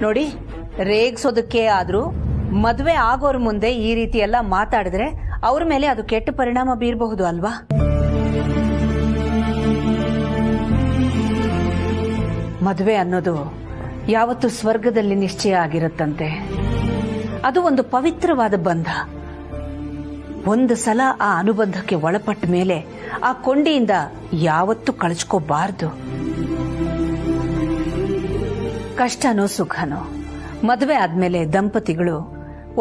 ನೋಡಿ, ರೇಗ್ಸೋದಕ್ಕೆ ಆದ್ರೂ ಮದುವೆ ಆಗೋರ್ ಮುಂದೆ ಈ ರೀತಿ ಎಲ್ಲ ಮಾತಾಡಿದ್ರೆ ಅವ್ರ ಮೇಲೆ ಅದು ಕೆಟ್ಟ ಪರಿಣಾಮ ಬೀರಬಹುದು ಅಲ್ವಾ? ಮದುವೆ ಅನ್ನೋದು ಯಾವತ್ತು ಸ್ವರ್ಗದಲ್ಲಿ ನಿಶ್ಚಯ ಆಗಿರುತ್ತಂತೆ. ಅದು ಒಂದು ಪವಿತ್ರವಾದ ಬಂಧ. ಒಂದು ಸಲ ಆ ಅನುಬಂಧಕ್ಕೆ ಒಳಪಟ್ಟ ಮೇಲೆ ಆ ಕೊಂಡಿಯಿಂದ ಯಾವತ್ತೂ ಕಳಚ್ಕೋಬಾರ್ದು. ಕಷ್ಟನೋ ಸುಖನೋ ಮದುವೆ ಆದ್ಮೇಲೆ ದಂಪತಿಗಳು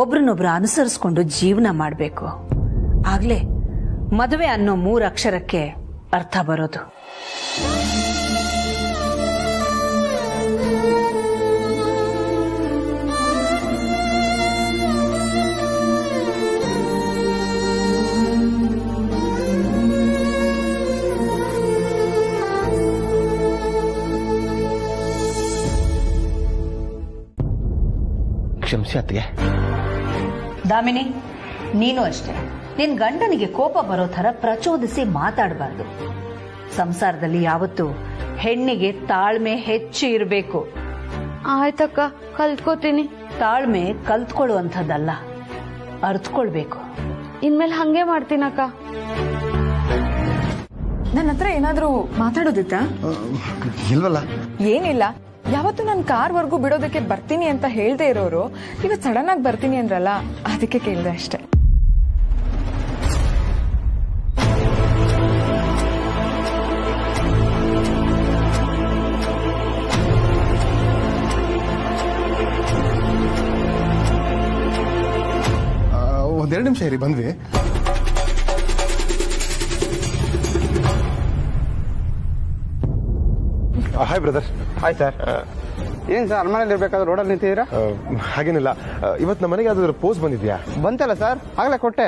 ಒಬ್ರನ್ನೊಬ್ರು ಅನುಸರಿಸ್ಕೊಂಡು ಜೀವನ ಮಾಡಬೇಕು. ಆಗ್ಲೇ ಮದುವೆ ಅನ್ನೋ 3 ಅಕ್ಷರಕ್ಕೆ ಅರ್ಥ ಬರೋದು. ಕ್ಷಮಿಸಿ ಅತ್ತಿಗೆ. ದಾಮಿನಿ, ನೀನು ಅಷ್ಟೇ. ನಿನ್ ಗಂಡನಿಗೆ ಕೋಪ ಬರೋ ಥರ ಪ್ರಚೋದಿಸಿ ಮಾತಾಡಬಾರ್ದು. ಸಂಸಾರದಲ್ಲಿ ಯಾವತ್ತೂ ಹೆಣ್ಣಿಗೆ ತಾಳ್ಮೆ ಹೆಚ್ಚು ಇರಬೇಕು. ಆಯ್ತಕ್ಕ, ಕಲ್ತ್ಕೋತೀನಿ. ತಾಳ್ಮೆ ಕಲ್ತ್ಕೊಳ್ಳುವಂಥದ್ದಲ್ಲ, ಅರ್ಥಕೊಳ್ಬೇಕು. ಇನ್ಮೇಲೆ ಹಂಗೆ ಮಾಡ್ತೀನಕ್ಕ. ನನ್ನ ಹತ್ರ ಏನಾದ್ರೂ ಮಾತಾಡೋದಿತ್ತಾ? ಇಲ್ವಲ್ಲ. ಏನಿಲ್ಲ. ಯಾವತ್ತು ನಾನು ಕಾರ್ವರೆಗೂ ಬಿಡೋದಕ್ಕೆ ಬರ್ತೀನಿ ಅಂತ ಹೇಳ್ದೆ ಇರೋರು ಇವತ್ತು ಸಡನ್ ಆಗಿ ಬರ್ತೀನಿ ಅಂದ್ರಲ್ಲ, ಅದಕ್ಕೆ ಕೇಳಿದೆ ಅಷ್ಟೇ. ಒಂದೆರಡು ನಿಮಿಷ ಇರಿ, ಬಂದ್ವಿ. Hi brother. Hi sir. ಏನ್ ಸರ್ ಅರಮನೆಯಲ್ಲಿ ಇರ್ಬೇಕಾದ್ರೆ ರೋಡಲ್ಲಿ ನಿಂತಿದ್ದೀರಾ? ಹಾಗೇನಿಲ್ಲ, ಇವತ್ತು ನಮ್ಮ ಮನೆಗೆ ಯಾವ್ದಾದ್ರು ಪೋಸ್ಟ್ ಬಂದಿದ್ಯಾ? ಬಂತಲ್ಲ ಸರ್, ಆಗ್ಲೇ ಕೊಟ್ಟೆ.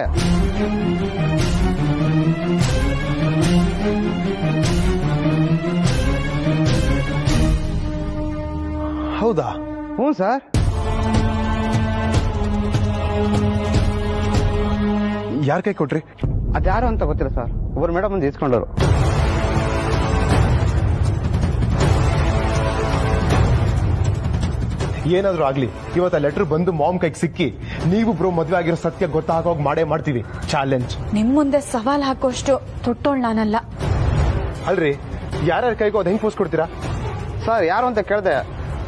ಹೌದಾ? ಹ್ಞೂ ಸರ್. ಯಾರ ಕೈ ಕೊಟ್ರಿ? ಅದ್ಯಾರು ಅಂತ ಗೊತ್ತಿಲ್ಲ ಸರ್, ಒಬ್ಬರು ಮೇಡಮ್ ಬಂದು ಇಸ್ಕೊಂಡವ್ರು. ಏನಾದ್ರೂ ಆಗ್ಲಿ, ಇವತ್ತು ಆ ಲೆಟರ್ ಬಂದು ಮಾಮ್ ಕೈಗೆ ಸಿಕ್ಕಿ ನೀವು ಬ್ರೋ ಮದ್ವೆ ಆಗಿರೋ ಸತ್ಯ ಗೊತ್ತಾಗೋಗ್ ಮಾಡೇ ಮಾಡ್ತೀವಿ. ಚಾಲೆಂಜ್. ನಿಮ್ ಮುಂದೆ ಸವಾಲ್ ಹಾಕೋಷ್ಟು ತೊಟ್ಟೋಳ್ ನಾನಲ್ಲ. ಅಲ್ರಿ, ಯಾರ್ಯಾರ ಕೈಗೂ ಅದ್ ಹೆಂಗ್ ಪೋಸ್ಟ್ ಕೊಡ್ತೀರಾ? ಸರ್ ಯಾರು ಅಂತ ಕೇಳಿದೆ,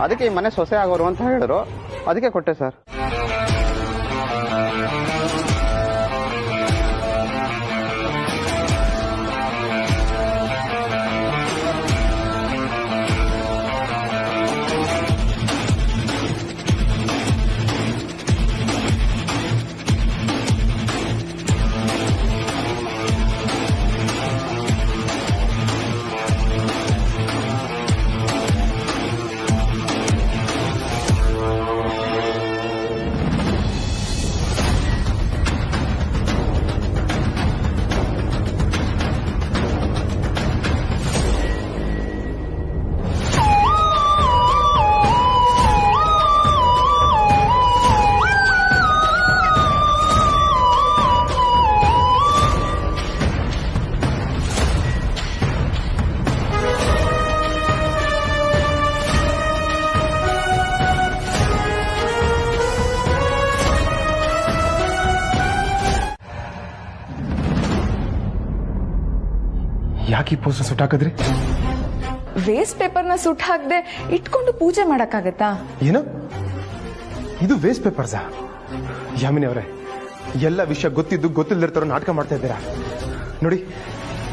ಅದಕ್ಕೆ ಈ ಮನೆ ಸೊಸೆ ಆಗೋರು ಅಂತ ಹೇಳಿದ್ರು, ಅದಕ್ಕೆ ಕೊಟ್ಟೆ ಸರ್. ಯಾಕೆ ಈ ಪೋಸ್ಟ್ ಸುಟ್ಟಾಕದ್ರಿ? ವೇಸ್ಟ್ ಪೇಪರ್ನ ಸುಟ್ಟು ಹಾಕದೆ ಇಟ್ಕೊಂಡು ಪೂಜೆ ಮಾಡಕ್ಕಾಗತ್ತಾ? ಏನು ಇದು ವೇಸ್ಟ್ ಪೇಪರ್ಸಾ? ಯಾಮಿನಿ ಅವರೇ, ಎಲ್ಲ ವಿಷಯ ಗೊತ್ತಿದ್ದು ಗೊತ್ತಿಲ್ಲದಿರ್ತಾರೋ ನಾಟಕ ಮಾಡ್ತಾ ಇದ್ದೀರಾ. ನೋಡಿ,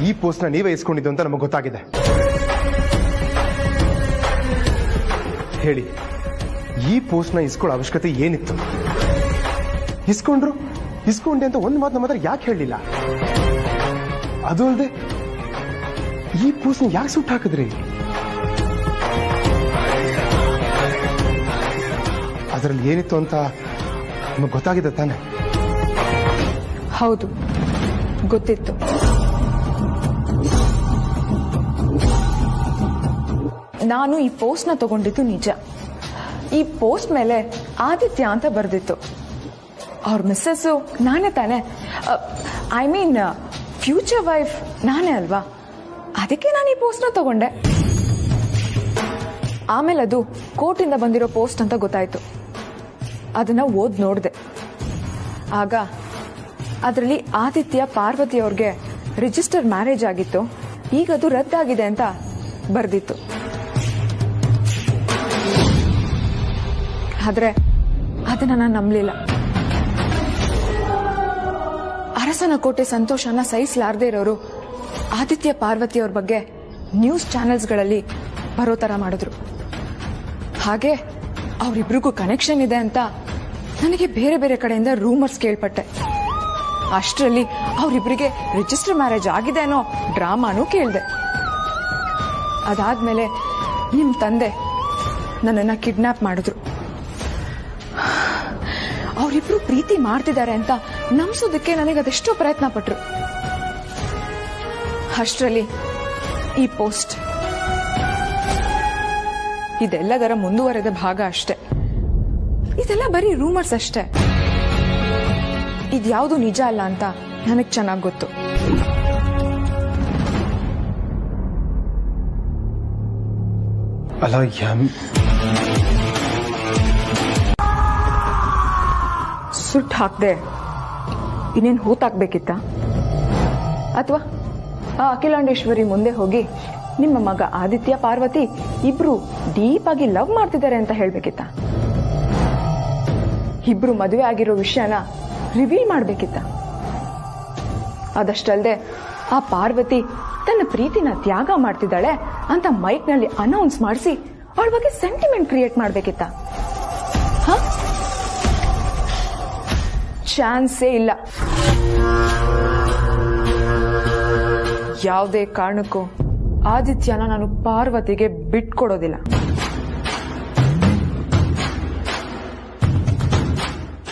ಈ ಪೋಸ್ಟ್ ನ ನೀವೇ ಇಸ್ಕೊಂಡಿದ್ದು ಅಂತ ನಮಗೆ ಗೊತ್ತಾಗಿದೆ. ಹೇಳಿ, ಈ ಪೋಸ್ಟ್ ನ ಇಸ್ಕೊಳ್ಳೋ ಅವಶ್ಯಕತೆ ಏನಿತ್ತು? ಇಸ್ಕೊಂಡೆ ಅಂತ ಒಂದು ಮಾತನ್ನ ಮಾತ್ರ ಯಾಕೆ ಹೇಳಲಿಲ್ಲ? ಅದು ಅಲ್ಲದೆ ಈ ಪೋಸ್ಟ್ ನ ಯಾಕೆ ಸುಟ್ಟು ಹಾಕಿದ್ರಿ? ಅದರಲ್ಲಿ ಏನಿತ್ತು ಅಂತ ನಮಗೆ ಗೊತ್ತಾಗಿದೆ ತಾನೆ? ಹೌದು, ಗೊತ್ತಿತ್ತು. ನಾನು ಈ ಪೋಸ್ಟ್ ನ ತಗೊಂಡಿದ್ದು ನಿಜ. ಈ ಪೋಸ್ಟ್ ಮೇಲೆ ಆದಿತ್ಯ ಅಂತ ಬರ್ದಿತ್ತು. ಅವ್ರ ಮಿಸ್ಸಸ್ ನಾನೇ ತಾನೆ, ಐ ಮೀನ್ ಫ್ಯೂಚರ್ ವೈಫ್ ನಾನೇ ಅಲ್ವಾ? ಅದಕ್ಕೆ ನಾನು ಈ ಪೋಸ್ಟ್ನ ತಗೊಂಡೆ. ಆಮೇಲೆ ಅದು ಕೋರ್ಟಿಂದ ಬಂದಿರೋ ಪೋಸ್ಟ್ ಅಂತ ಗೊತ್ತಾಯ್ತು. ಅದನ್ನ ಓದ್ ನೋಡ್ದೆ. ಆಗ ಅದರಲ್ಲಿ ಆದಿತ್ಯ ಪಾರ್ವತಿ ಅವ್ರಿಗೆ ರಿಜಿಸ್ಟರ್ ಮ್ಯಾರೇಜ್ ಆಗಿತ್ತು, ಈಗ ಅದು ರದ್ದಾಗಿದೆ ಅಂತ ಬರ್ದಿತ್ತು. ಆದ್ರೆ ಅದನ್ನ ನಾನು ನಂಬಲಿಲ್ಲ. ಅರಸನ ಕೋಟೆ ಸಂತೋಷನ ಸಹಿಸಲಾರದೇ ಇರೋರು ಆದಿತ್ಯ ಪಾರ್ವತಿ ಅವ್ರ ಬಗ್ಗೆ ನ್ಯೂಸ್ ಚಾನೆಲ್ಸ್ಗಳಲ್ಲಿ ಬರೋ ತರ ಮಾಡಿದ್ರು. ಹಾಗೆ ಅವರಿಬ್ರಿಗೂ ಕನೆಕ್ಷನ್ ಇದೆ ಅಂತ ನನಗೆ ಬೇರೆ ಬೇರೆ ಕಡೆಯಿಂದ ರೂಮರ್ಸ್ ಕೇಳ್ಪಟ್ಟೆ. ಅಷ್ಟರಲ್ಲಿ ಅವರಿಬ್ಬರಿಗೆ ರಿಜಿಸ್ಟರ್ ಮ್ಯಾರೇಜ್ ಆಗಿದೆ ಅನ್ನೋ ಡ್ರಾಮಾನೂ ಕೇಳಿದೆ. ಅದಾದ್ಮೇಲೆ ನಿಮ್ ತಂದೆ ನನ್ನನ್ನ ಕಿಡ್ನಾಪ್ ಮಾಡಿದ್ರು. ಅವರಿಬ್ರು ಪ್ರೀತಿ ಮಾಡ್ತಿದ್ದಾರೆ ಅಂತ ನಂಬಿಸೋದಕ್ಕೆ ನನಗೆ ಅದೆಷ್ಟೋ ಪ್ರಯತ್ನ ಪಟ್ರು. ಅಷ್ಟರಲ್ಲಿ ಈ ಪೋಸ್ಟ್ ಇದೆಲ್ಲದರ ಮುಂದುವರೆದ ಭಾಗ ಅಷ್ಟೆ. ಇದೆಲ್ಲ ಬರೀ ರೂಮರ್ಸ್ ಅಷ್ಟೇ. ಇದ್ಯಾವುದು ನಿಜ ಅಲ್ಲ ಅಂತ ನನಗೆ ಚೆನ್ನಾಗಿ ಗೊತ್ತು. ಅಲ್ಲ ಸುಟ್ಟು ಹಾಕ್ದೆ ಇನ್ನೇನು ಹೂತಾಕ್ಬೇಕಿತ್ತ? ಅಥವಾ ಆ ಅಖಿಲಾಂಡೇಶ್ವರಿ ಮುಂದೆ ಹೋಗಿ ನಿಮ್ಮ ಮಗ ಆದಿತ್ಯ ಪಾರ್ವತಿ ಇಬ್ರು ಡೀಪ್ ಆಗಿ ಲವ್ ಮಾಡ್ತಿದ್ದಾರೆ ಅಂತ ಹೇಳ್ಬೇಕಿತ್ತ? ಇಬ್ರು ಮದುವೆ ಆಗಿರೋ ವಿಷಯನ ರಿವೀಲ್ ಮಾಡ್ಬೇಕಿತ್ತ? ಅದಷ್ಟಲ್ದೆ ಆ ಪಾರ್ವತಿ ತನ್ನ ಪ್ರೀತಿನ ತ್ಯಾಗ ಮಾಡ್ತಿದ್ದಾಳೆ ಅಂತ ಮೈಕ್ ನಲ್ಲಿ ಅನೌನ್ಸ್ ಮಾಡಿಸಿ ಅವಳ ಬಗ್ಗೆ ಸೆಂಟಿಮೆಂಟ್ ಕ್ರಿಯೇಟ್ ಮಾಡ್ಬೇಕಿತ್ತ? ಚಾನ್ಸೇ ಇಲ್ಲ. ಯಾವುದೇ ಕಾರಣಕ್ಕೂ ಆದಿತ್ಯನ ನಾನು ಪಾರ್ವತಿಗೆ ಬಿಟ್ಕೊಡೋದಿಲ್ಲ.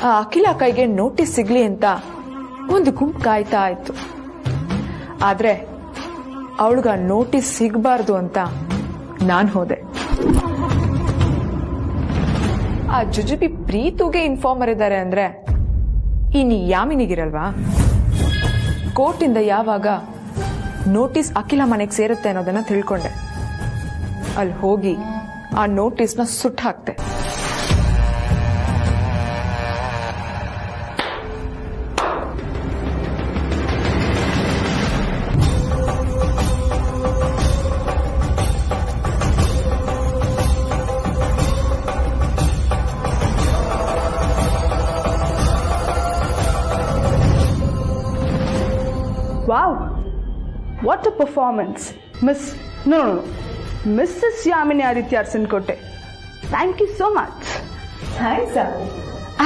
ಆ ಅಖಿಲ ಕೈಗೆ ನೋಟಿಸ್ ಸಿಗ್ಲಿ ಅಂತ ಒಂದು ಗುಂಪು ಕಾಯ್ತಾ ಇತ್ತು. ಆದ್ರೆ ಅವಳಿಗ ನೋಟಿಸ್ ಸಿಗಬಾರ್ದು ಅಂತ ನಾನು ಹೋದೆ. ಆ ಜುಜುಬಿ ಪ್ರೀತುಗೆ ಇನ್ಫಾರ್ಮರ್ ಇದ್ದಾರೆ ಅಂದ್ರೆ ಇನ್ನು ಯಾಮಿನಿಗಿರಲ್ವಾ? ಕೋರ್ಟಿಂದ ಯಾವಾಗ ನೋಟಿಸ್ ಅಖಿಲ ಮನೆಗೆ ಸೇರುತ್ತೆ ಅನ್ನೋದನ್ನ ತಿಳ್ಕೊಂಡೆ. ಅಲ್ಲಿ ಹೋಗಿ ಆ ನೋಟಿಸ್ನ ಸುಟ್ಟು ಹಾಕ್ತೆ. Wow, what a performance, Mrs. Yamini Aditya Arsankote. Thank you so much. Thanks.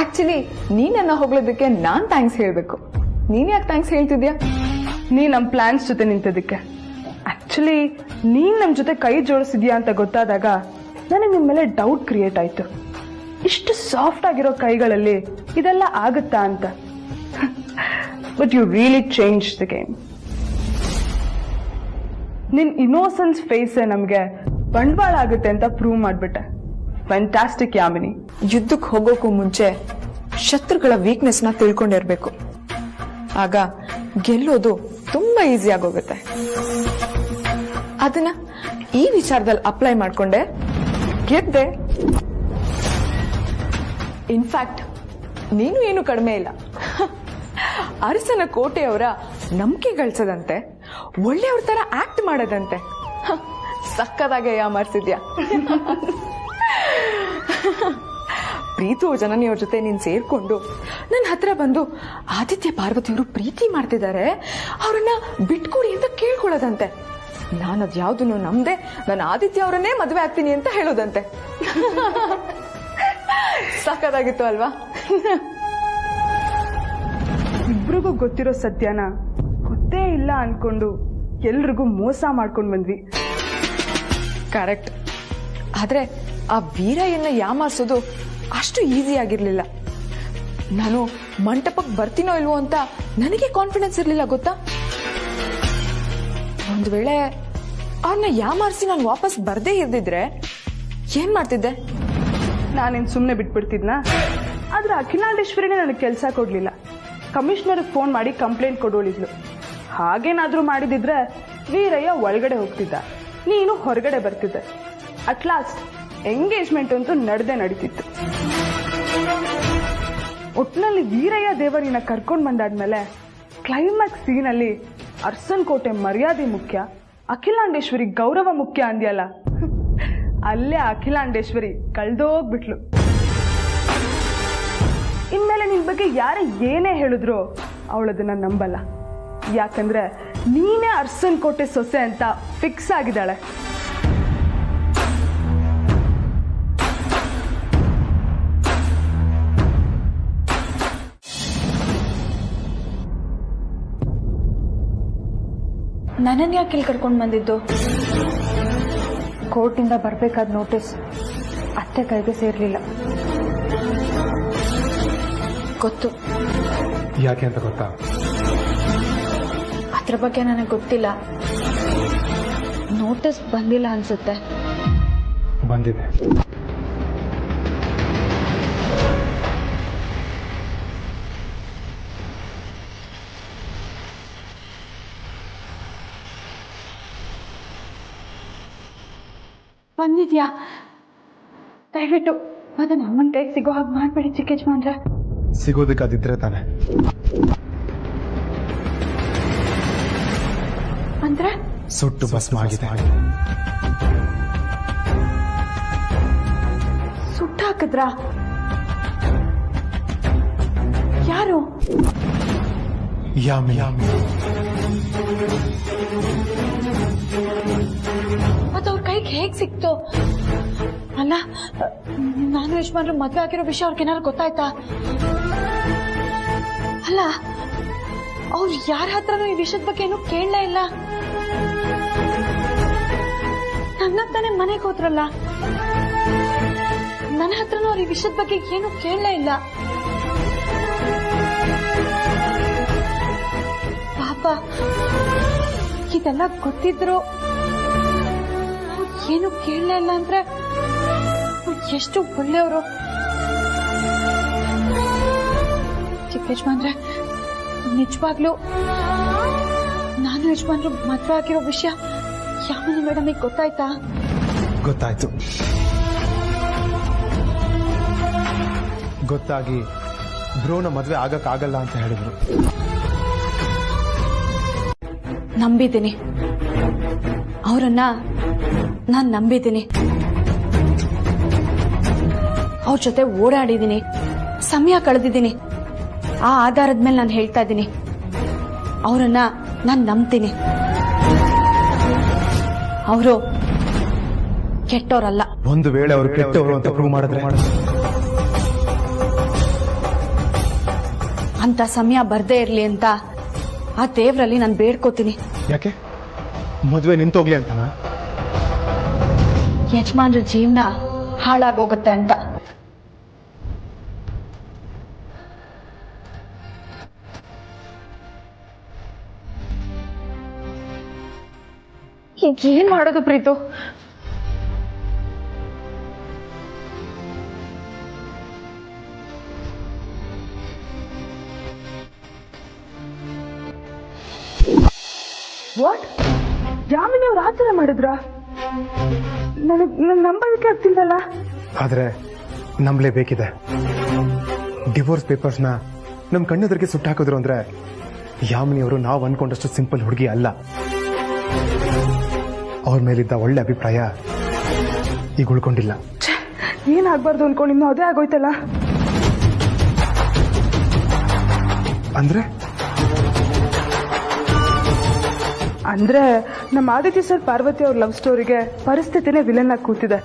Actually ನೀನನ್ನ ಹೋಗ್ಲೋದಕ್ಕೆ ನಾನ್ ಥ್ಯಾಂಕ್ಸ್ ಹೇಳ್ಬೇಕು. ನೀನ್ ಯಾಕೆ ಥ್ಯಾಂಕ್ಸ್ ಹೇಳ್ತಿದ್ಯಾ? ನೀ ನಮ್ಮ ಪ್ಲಾನ್ಸ್ ಜೊತೆ ನಿಂತದಕ್ಕೆ. ಆಕ್ಚುಲಿ ನೀನ್ ನಮ್ಮ ಜೊತೆ ಕೈ ಜೋಡಿಸಿದ್ಯಾ ಅಂತ ಗೊತ್ತಾದಾಗ ನನಗೆ ನಿಮ್ಮ ಮೇಲೆ ಡೌಟ್ ಕ್ರಿಯೇಟ್ ಆಯ್ತು. ಇಷ್ಟು ಸಾಫ್ಟ್ ಆಗಿರೋ ಕೈಗಳಲ್ಲಿ ಇದೆಲ್ಲ ಆಗುತ್ತಾ ಅಂತ. But you really change the game. ನಿನ್ ಇನ್ನೋಸೆನ್ಸ್ ಫೇಸ್ ನಮ್ಗೆ ಬಂಡವಾಳ ಆಗುತ್ತೆ ಅಂತ ಪ್ರೂವ್ ಮಾಡ್ಬಿಟ್ಟೆ. ಫ್ಯಾಂಟಾಸ್ಟಿಕ್ ಯಾಮಿನಿ. ಯುದ್ಧಕ್ಕೆ ಹೋಗೋಕ್ಕೂ ಮುಂಚೆ ಶತ್ರುಗಳ ವೀಕ್ನೆಸ್ ನ ತಿಳ್ಕೊಂಡಿರ್ಬೇಕು. ಆಗ ಗೆಲ್ಲೋದು ತುಂಬಾ ಈಸಿ ಆಗೋಗುತ್ತೆ. ಅದನ್ನ ಈ ವಿಚಾರದಲ್ಲಿ ಅಪ್ಲೈ ಮಾಡ್ಕೊಂಡೆ, ಗೆದ್ದೆ. ಇನ್ಫ್ಯಾಕ್ಟ್ ನೀನು ಏನು ಕಡಿಮೆ ಇಲ್ಲ. ಅರಸನ ಕೋಟೆಯವರ ನಂಬಿಕೆ ಗಳಿಸದಂತೆ, ಒಳ್ಳೆಯವ್ರ ತರ ಆಕ್ಟ್ ಮಾಡೋದಂತೆ. ಸಕ್ಕದಾಗೆ ಯಾಮಾರ್ಸಿದ್ಯಾ. ಪ್ರೀತು ಜನನಿಯವ್ರ ಜೊತೆ ನೀನ್ ಸೇರ್ಕೊಂಡು ನನ್ನ ಹತ್ರ ಬಂದು ಆದಿತ್ಯ ಪಾರ್ವತಿಯವರು ಪ್ರೀತಿ ಮಾಡ್ತಿದ್ದಾರೆ, ಅವ್ರನ್ನ ಬಿಟ್ಕೊಡಿ ಅಂತ ಕೇಳ್ಕೊಳ್ಳೋದಂತೆ. ನಾನು ಅದ್ಯಾವ್ದನ್ನು ನಂಬದೆ ನಾನು ಆದಿತ್ಯ ಅವರನ್ನೇ ಮದುವೆ ಆಗ್ತೀನಿ ಅಂತ ಹೇಳೋದಂತೆ. ಸಕ್ಕದಾಗಿತ್ತು ಅಲ್ವಾ? ಇಬ್ರಿಗೂ ಗೊತ್ತಿರೋ ಸತ್ಯನ ಗೊತ್ತೇ ಇಲ್ಲ ಅನ್ಕೊಂಡು ಎಲ್ರಿಗೂ ಮೋಸ ಮಾಡ್ಕೊಂಡ್ ಬಂದ್ವಿ. ಕರೆಕ್ಟ್. ಆದ್ರೆ ಆ ವೀರಯ್ಯನ ಯಾಮಾರಿಸೋದು ಅಷ್ಟು ಈಸಿ ಆಗಿರ್ಲಿಲ್ಲ. ನಾನು ಮಂಟಪಕ್ಕೆ ಬರ್ತೀನೋ ಇಲ್ವೋ ಅಂತ ನನಗೆ ಕಾನ್ಫಿಡೆನ್ಸ್ ಇರ್ಲಿಲ್ಲ, ಗೊತ್ತಾ? ಒಂದ್ ವೇಳೆ ಅವ್ರನ್ನ ಯಾಮಾರಿಸಿ ನಾನು ವಾಪಸ್ ಬರ್ದೇ ಇರ್ದಿದ್ರೆ ಏನ್ ಮಾಡ್ತಿದ್ದೆ? ನಾನೇನ್ ಸುಮ್ನೆ ಬಿಟ್ಬಿಡ್ತಿದ್ನಾ? ಆದ್ರೆ ಅಖಿಲಾಂಡೇಶ್ವರಿನೇ ನನಗೆ ಕೆಲಸ ಕೊಡ್ಲಿಲ್ಲ. ಕಮಿಷನರ್ ಫೋನ್ ಮಾಡಿ ಕಂಪ್ಲೇಂಟ್ ಕೊಡೋಳಿದ್ಲು. ಹಾಗೇನಾದ್ರೂ ಮಾಡಿದಿದ್ರೆ ವೀರಯ್ಯ ಒಳಗಡೆ ಹೋಗ್ತಿದ್ದ, ನೀನು ಹೊರಗಡೆ ಬರ್ತಿದ್ದೆ. ಅಟ್ ಲಾಸ್ಟ್ ಎಂಗೇಜ್ಮೆಂಟ್ ಅಂತೂ ನಡೆದೇ ನಡೀತಿತ್ತು. ಒಟ್ನಲ್ಲಿ ವೀರಯ್ಯ ದೇವರಿನ ಕರ್ಕೊಂಡ್ ಬಂದಾದ್ಮೇಲೆ ಕ್ಲೈಮ್ಯಾಕ್ಸ್ ಸೀನಲ್ಲಿ ಅರ್ಸನ್ ಕೋಟೆ ಮರ್ಯಾದೆ ಮುಖ್ಯ, ಅಖಿಲಾಂಡೇಶ್ವರಿ ಗೌರವ ಮುಖ್ಯ ಅಂದ್ಯಲ್ಲ, ಅಲ್ಲೇ ಅಖಿಲಾಂಡೇಶ್ವರಿ ಕಳ್ದೋಗ್ಬಿಟ್ಲು. ಇನ್ಮೇಲೆ ನಿನ್ ಬಗ್ಗೆ ಯಾರೇ ಏನೇ ಹೇಳಿದ್ರು ಅವಳದನ್ನ ನಂಬಲ್ಲ. ಯಾಕಂದ್ರೆ ನೀನೇ ಅರ್ಸನ್ ಕೋಟೆ ಸೊಸೆ ಅಂತ ಫಿಕ್ಸ್ ಆಗಿದ್ದಾಳೆ. ನನ್ನನ್ನು ಯಾಕೆ ಇಲ್ಲಿ ಕರ್ಕೊಂಡು ಬಂದಿದ್ದು? ಕೋರ್ಟಿಂದ ಬರಬೇಕಾದ ನೋಟಿಸ್ ಅತ್ತೆ ಕೈಗೆ ಸೇರ್ಲಿಲ್ಲ. ಗೊತ್ತು. ಯಾಕೆ ಅಂತ ಗೊತ್ತಾ? ಅದ್ರ ಬಗ್ಗೆ ನನಗೆ ಗೊತ್ತಿಲ್ಲ. ನೋಟಿಸ್ ಬಂದಿಲ್ಲ ಅನ್ಸುತ್ತೆ. ಬಂದಿದೆ. ಬಂದಿದ್ಯಾ? ದಯವಿಟ್ಟು ಅದನ್ನ ಅಮ್ಮನ ಕೈಗೆ ಸಿಗೋ ಹಾಗೆ ಮಾಡ್ಬೇಡಿ ಚಿಕ್ಕ ಯಜಮಾನ್ರೆ. ಸಿಗೋದಕ್ಕಾದಿದ್ರೆ ತಾನೆ. ಅಂದ್ರೆ ಸುಟ್ಟು ಭಸ್ಮ ಆಗಿದೆ. ಸುಟ್ಟು ಹಾಕಿದ್ರಾ? ಯಾರು? ಯಾಮಿನಿ. ಅವ್ರ ಕೈಗೆ ಹೇಗ್ ಸಿಕ್ತು? ಅಲ್ಲ, ನಾನು ಯಜಮಾನ್ರು ಮದ್ವೆ ಆಗಿರೋ ವಿಷಯ ಅವ್ರಿಗೇನಾದ್ರು ಗೊತ್ತಾಯ್ತಾ? ಅಲ್ಲ, ಅವ್ರು ಯಾರ ಹತ್ರನೂ ಈ ವಿಷಯದ ಬಗ್ಗೆ ಏನು ಕೇಳಲೇ ಇಲ್ಲ. ನನ್ನ ತಾನೇ ಮನೆಗೆ ಹೋದ್ರಲ್ಲ, ನನ್ನ ಹತ್ರನೂ ಅವ್ರ ಈ ವಿಷಯದ ಬಗ್ಗೆ ಏನು ಕೇಳಲೇ ಇಲ್ಲ. ಪಾಪ, ಇದೆಲ್ಲ ಗೊತ್ತಿದ್ರು ಏನು ಕೇಳಲೇ ಇಲ್ಲ ಅಂದ್ರೆ ಎಷ್ಟು ಒಳ್ಳೆಯವರು. ಚಿಕ್ಕ ಯಜಮಾನ್ರೆ, ನಿಜವಾಗ್ಲೂ ನಾನು ಯಜಮಾನ್ರು ಮದ್ವೆ ಆಗಿರೋ ವಿಷಯ ಯಾಮಿನಿ ಮೇಡಮ್ ಗೊತ್ತಾಯ್ತಾ? ಗೊತ್ತಾಯ್ತು. ಗೊತ್ತಾಗಿ ಬ್ರೋನ ಮದ್ವೆ ಆಗಕ್ಕಾಗಲ್ಲ ಅಂತ ಹೇಳಿದ್ರು. ನಂಬಿದ್ದೀನಿ ಅವರನ್ನ, ನಾನು ನಂಬಿದ್ದೀನಿ. ಅವ್ರ ಜೊತೆ ಓಡಾಡಿದ್ದೀನಿ, ಸಮಯ ಕಳೆದಿದ್ದೀನಿ. ಆ ಆಧಾರದ ಮೇಲೆ ನಾನು ಹೇಳ್ತಾ ಇದ್ದೀನಿ, ಅವರನ್ನ ನಾನು ನಂಬ್ತೀನಿ. ಅವರು ಕೆಟ್ಟವರಲ್ಲ. ಒಂದು ವೇಳೆ ಅವರು ಕೆಟ್ಟವರು ಅಂತ ಪ್ರೂವ್ ಮಾಡಿದ್ರೆ ಅಂತ ಸಮಯ ಬರ್ದೇ ಇರ್ಲಿ ಅಂತ ಆ ದೇವರಲ್ಲಿ ನಾನು ಬೇಡ್ಕೋತೀನಿ. ಯಾಕೆ? ಮದುವೆ ನಿಂತೋಗ್ಲಿ ಅಂತನಾ? ಯಜಮಾನ್ರ ಜೀವನ ಹಾಳಾಗೋಗುತ್ತೆ ಅಂತ. ಈಗ ಏನ್ ಮಾಡೋದು ಪ್ರೀತು? ವಾಟ್? ಯಾಮಿನಿ ಅವ್ರು ಆತರ ಮಾಡಿದ್ರ? ನನಗ್ ನಂಬೋದಕ್ಕೆ ಆಗ್ತಿಲ್ಲಲ್ಲ. ಆದ್ರೆ ನಂಬಲೇಬೇಕಿದೆ. ಡಿವೋರ್ಸ್ ಪೇಪರ್ಸ್ನ ನಮ್ ಕಣ್ಣೆದುರಿಗೆ ಸುಟ್ಟಾಕಿದ್ರು ಅಂದ್ರೆ ಯಾಮಿನಿ ಅವರು ನಾವು ಅನ್ಕೊಂಡಷ್ಟು ಸಿಂಪಲ್ ಹುಡುಗಿ ಅಲ್ಲ. ಅವ್ರ ಮೇಲಿದ್ದ ಒಳ್ಳೆ ಅಭಿಪ್ರಾಯ ಈಗ ಉಳ್ಕೊಂಡಿಲ್ಲ. ಏನಾಗ್ಬಾರ್ದು ಅನ್ಕೊಂಡು ಇನ್ನು ಅದೇ ಆಗೋಯ್ತಲ್ಲ. ಅಂದ್ರೆ ಅಂದ್ರೆ ನಮ್ಮ ಆದಿತ್ಯ ಸರ್ ಪಾರ್ವತಿ ಅವ್ರ ಲವ್ ಸ್ಟೋರಿಗೆ ಪರಿಸ್ಥಿತಿನೇ ವಿಲನ್ ಆಗಿ ಕೂತಿದೆ.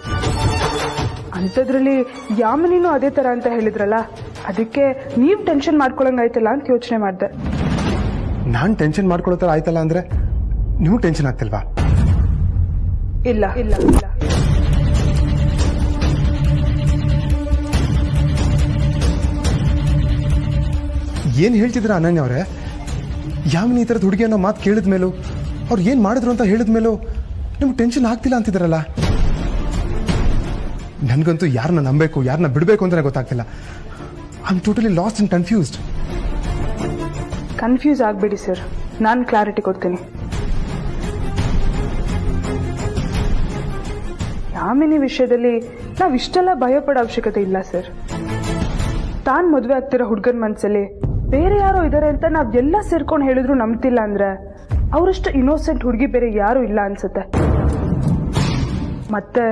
ಅಂಥದ್ರಲ್ಲಿ ಯಾಮಿನಿನೂ ಅದೇ ತರ ಅಂತ ಹೇಳಿದ್ರಲ್ಲ, ಅದಕ್ಕೆ ನೀವ್ ಟೆನ್ಷನ್ ಮಾಡ್ಕೊಳಂಗಾಯ್ತಲ್ಲ ಅಂತ ಯೋಚನೆ ಮಾಡಿದೆ. ನಾನ್ ಟೆನ್ಷನ್ ಮಾಡ್ಕೊಳ್ಳೋ ತರ ಆಯ್ತಲ್ಲ ಅಂದ್ರೆ ನೀವು ಟೆನ್ಷನ್ ಆಗ್ತಿಲ್ವಾ? ಇಲ್ಲ ಇಲ್ಲ ಇಲ್ಲ, ಏನ್ ಹೇಳ್ತಿದ್ರ ಅನನ್ಯ ಅವರೇ? ಯಾಮಿನಿ ಈ ತರದ ಹುಡುಗಿ ಅನ್ನೋ ಮಾತು ಕೇಳಿದ ಮೇಲೂ, ಅವ್ರು ಏನ್ ಮಾಡಿದ್ರು ಅಂತ ಹೇಳಿದ ಮೇಲೂ ನಿಮ್ಗೆ ಟೆನ್ಷನ್ ಆಗ್ತಿಲ್ಲ ಅಂತಿದಾರಲ್ಲ. ನನ್ಗಂತೂ ಯಾರನ್ನ ನಂಬೇಕು ಯಾರನ್ನ ಬಿಡಬೇಕು ಅಂತಾನೆ ಗೊತ್ತಾಗ್ತಿಲ್ಲ. I am totally lost and confused. Confuse ಆಗ್ಬೇಡಿ ಸರ್, ನಾನು ಕ್ಲಾರಿಟಿ ಕೊಡ್ತೀನಿ. ಯಾಮಿನಿ ವಿಷಯದಲ್ಲಿ ನಾವು ಇಷ್ಟೆಲ್ಲ ಭಯಪಡೋ ಅವಶ್ಯಕತೆ ಇಲ್ಲ ಸರ್. ತಾನು ಮದುವೆ ಆಗ್ತಿರೋ ಹುಡುಗನ ಮನಸ್ಸಲ್ಲಿ ಬೇರೆ ಯಾರೋ ಇದ್ದಾರೆ ಅಂತ ನಾವೆಲ್ಲ ಸೇರ್ಕೊಂಡು ಹೇಳಿದ್ರು ನಂಬ್ತಿಲ್ಲ ಅಂದ್ರೆ ಅವರಷ್ಟು ಇನ್ನೋಸೆಂಟ್ ಹುಡುಗಿ ಬೇರೆ ಯಾರೂ ಇಲ್ಲ ಅನ್ಸುತ್ತೆ. ಮತ್ತೆ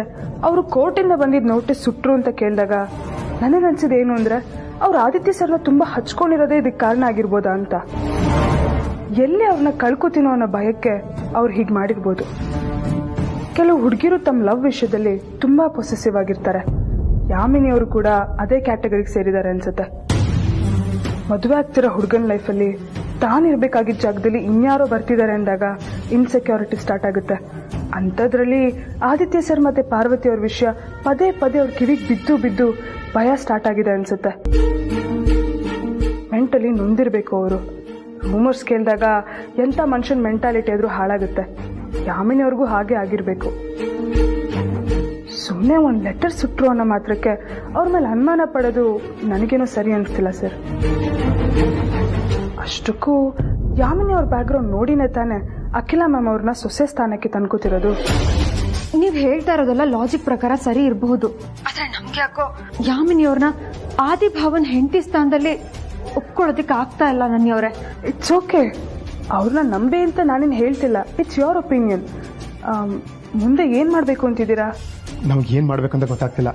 ಅವರು ಕೋರ್ಟಿಂದ ಬಂದಿದ್ದ ನೋಟಿಸ್ ಸುಟ್ರು ಅಂತ ಕೇಳಿದಾಗ ನನಗನ್ಸಿದ್ದು ಏನು ಅಂದ್ರೆ ಅವ್ರು ಆದಿತ್ಯ ಸರ್ನ ತುಂಬಾ ಹಚ್ಕೊಂಡಿರೋದೇ ಇದಕ್ಕೆ ಕಾರಣ ಆಗಿರ್ಬೋದಾ ಅಂತ. ಎಲ್ಲಿ ಅವ್ರನ್ನ ಕಳ್ಕೊತೀನೋ ಅನ್ನೋ ಭಯಕ್ಕೆ ಅವ್ರು ಹೀಗೆ ಮಾಡಿರ್ಬೋದು. ಕೆಲವು ಹುಡುಗಿರು ತಮ್ಮ ಲವ್ ವಿಷಯದಲ್ಲಿ ತುಂಬಾ ಪೊಸೆಸಿವ್ ಆಗಿರ್ತಾರೆ. ಯಾಮಿನಿ ಅವರು ಕೂಡ ಅದೇ ಕ್ಯಾಟಗರಿಗೆ ಸೇರಿದ್ದಾರೆ ಅನ್ಸುತ್ತೆ. ಮದುವೆ ಆಗ್ತಿರೋ ಹುಡುಗನ ಲೈಫಲ್ಲಿ ತಾನಿರ್ಬೇಕಾಗಿದ್ದ ಜಾಗದಲ್ಲಿ ಇನ್ಯಾರೋ ಬರ್ತಿದ್ದಾರೆ ಅಂದಾಗ ಇನ್ಸೆಕ್ಯೂರಿಟಿ ಸ್ಟಾರ್ಟ್ ಆಗುತ್ತೆ. ಅಂಥದ್ರಲ್ಲಿ ಆದಿತ್ಯ ಸರ್ ಮತ್ತೆ ಪಾರ್ವತಿ ಅವ್ರ ವಿಷಯ ಪದೇ ಪದೇ ಅವ್ರ ಕಿವಿಗೆ ಬಿದ್ದು ಬಿದ್ದು ಭಯ ಸ್ಟಾರ್ಟ್ ಆಗಿದೆ ಅನ್ಸುತ್ತೆ. ಮೆಂಟಲಿ ನೊಂದಿರ್ಬೇಕು ಅವರು. ರೂಮರ್ಸ್ ಕೇಳಿದಾಗ ಎಂಥ ಮನುಷ್ಯನ ಮೆಂಟಾಲಿಟಿ ಆದರೂ ಹಾಳಾಗುತ್ತೆ. ಯಾಮಿನಿಯವ್ರಿಗೂ ಹಾಗೆ ಆಗಿರಬೇಕು. ಸುಮ್ಮನೆ ಒಂದು ಲೆಟರ್ ಸುಟ್ರು ಅನ್ನೋ ಮಾತ್ರಕ್ಕೆ ಅವ್ರ ಮೇಲೆ ಅನುಮಾನ ಪಡೋದು ನನಗೇನೋ ಸರಿ ಅನಿಸ್ತಿಲ್ಲ ಸರ್. ಅಷ್ಟಕ್ಕೂ ಯಾಮಿನಿ ಅವ್ರ ಬ್ಯಾಕ್ಗ್ರೌಂಡ್ ನೋಡಿನೇ ತಾನೆ ಅಖಿಲಾ ಮ್ಯಾಮ್ ಅವ್ರನ್ನ ಸೊಸೆ ಸ್ಥಾನಕ್ಕೆ ತಂದ್ಕೋತಿರೋದು. ನೀವ್ ಹೇಳ್ತಾ ಇರೋದೆಲ್ಲ ಲಾಜಿಕ್ ಪ್ರಕಾರ ಸರಿ ಇರಬಹುದು, ಆದ್ರೆ ನಮ್ಗೆ ಯಾಕೋ ಯಾಮಿನಿಯವ್ರನ್ನ ಆದಿಭಾವನ್ ಹೆಂಡತಿ ಸ್ಥಾನದಲ್ಲಿ ಒಪ್ಕೊಳ್ಳೋದಕ್ಕೆ ಆಗ್ತಾ ಇಲ್ಲ ನನ್ನಿಯವ್ರೆ. ಇಟ್ಸ್ ಓಕೆ, ಅವ್ರನ್ನ ನಂಬೆ ಅಂತ ನಾನೇನು ಹೇಳ್ತಿಲ್ಲ. It's your opinion. ಮುಂದೆ ಏನು ಮಾಡಬೇಕು ಅಂತಿದ್ದೀರಾ? ನಮ್ಗೆ ಏನು ಮಾಡ್ಬೇಕಂತ ಗೊತ್ತಾಗ್ತಿಲ್ಲ.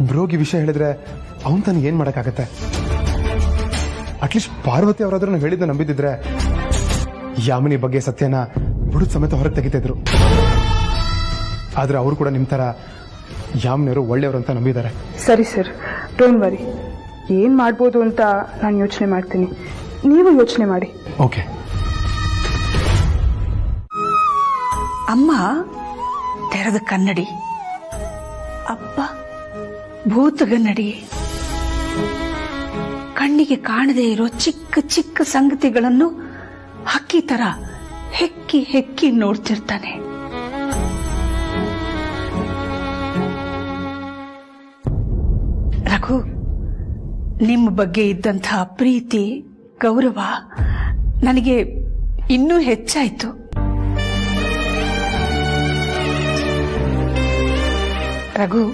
ಬ್ರೋಗಿ ವಿಷಯ ಹೇಳಿದ್ರೆ ಅವನ್ ತಾನು ಏನು ಮಾಡೋಕ್ಕಾಗತ್ತೆ? ಅಟ್ಲೀಸ್ಟ್ ಪಾರ್ವತಿ ಅವರಾದ್ರೂ ಹೇಳಿದ್ದ ನಂಬಿದ್ದಿದ್ರೆ ಯಾಮಿನಿ ಬಗ್ಗೆ ಸತ್ಯನ ಬುಡುದ್ ಸಮೇತ ಹೊರಗೆ ತೆಗಿತಿದ್ರು. ಆದ್ರೆ ಅವರು ಕೂಡ ನಿಮ್ಮ ಥರ ಯಾಮಿನಿಯವರು ಒಳ್ಳೆಯವರು ಅಂತ ನಂಬಿದ್ದಾರೆ. ಸರಿ ಸರ್, ಡೋಂಟ್ ವರಿ. ಏನು ಮಾಡ್ಬೋದು ಅಂತ ನಾನು ಯೋಚನೆ ಮಾಡ್ತೀನಿ, ನೀವು ಯೋಚನೆ ಮಾಡಿ. ಓಕೆ. ಅಮ್ಮ ತೆರೆದ ಕನ್ನಡಿ, ಅಪ್ಪ ಭೂತಗನ್ನಡಿ. ಕಣ್ಣಿಗೆ ಕಾಣದೇ ಇರೋ ಚಿಕ್ಕ ಚಿಕ್ಕ ಸಂಗತಿಗಳನ್ನು ಹಕ್ಕಿ ತರ ಹೆಕ್ಕಿ ಹೆಕ್ಕಿ ನೋಡ್ತಿರ್ತಾನೆ. ರಘು, ನಿಮ್ಮ ಬಗ್ಗೆ ಇದ್ದಂತಹ ಪ್ರೀತಿ ಗೌರವ ನನಗೆ ಇನ್ನೂ ಹೆಚ್ಚಾಯ್ತು. ರಘು,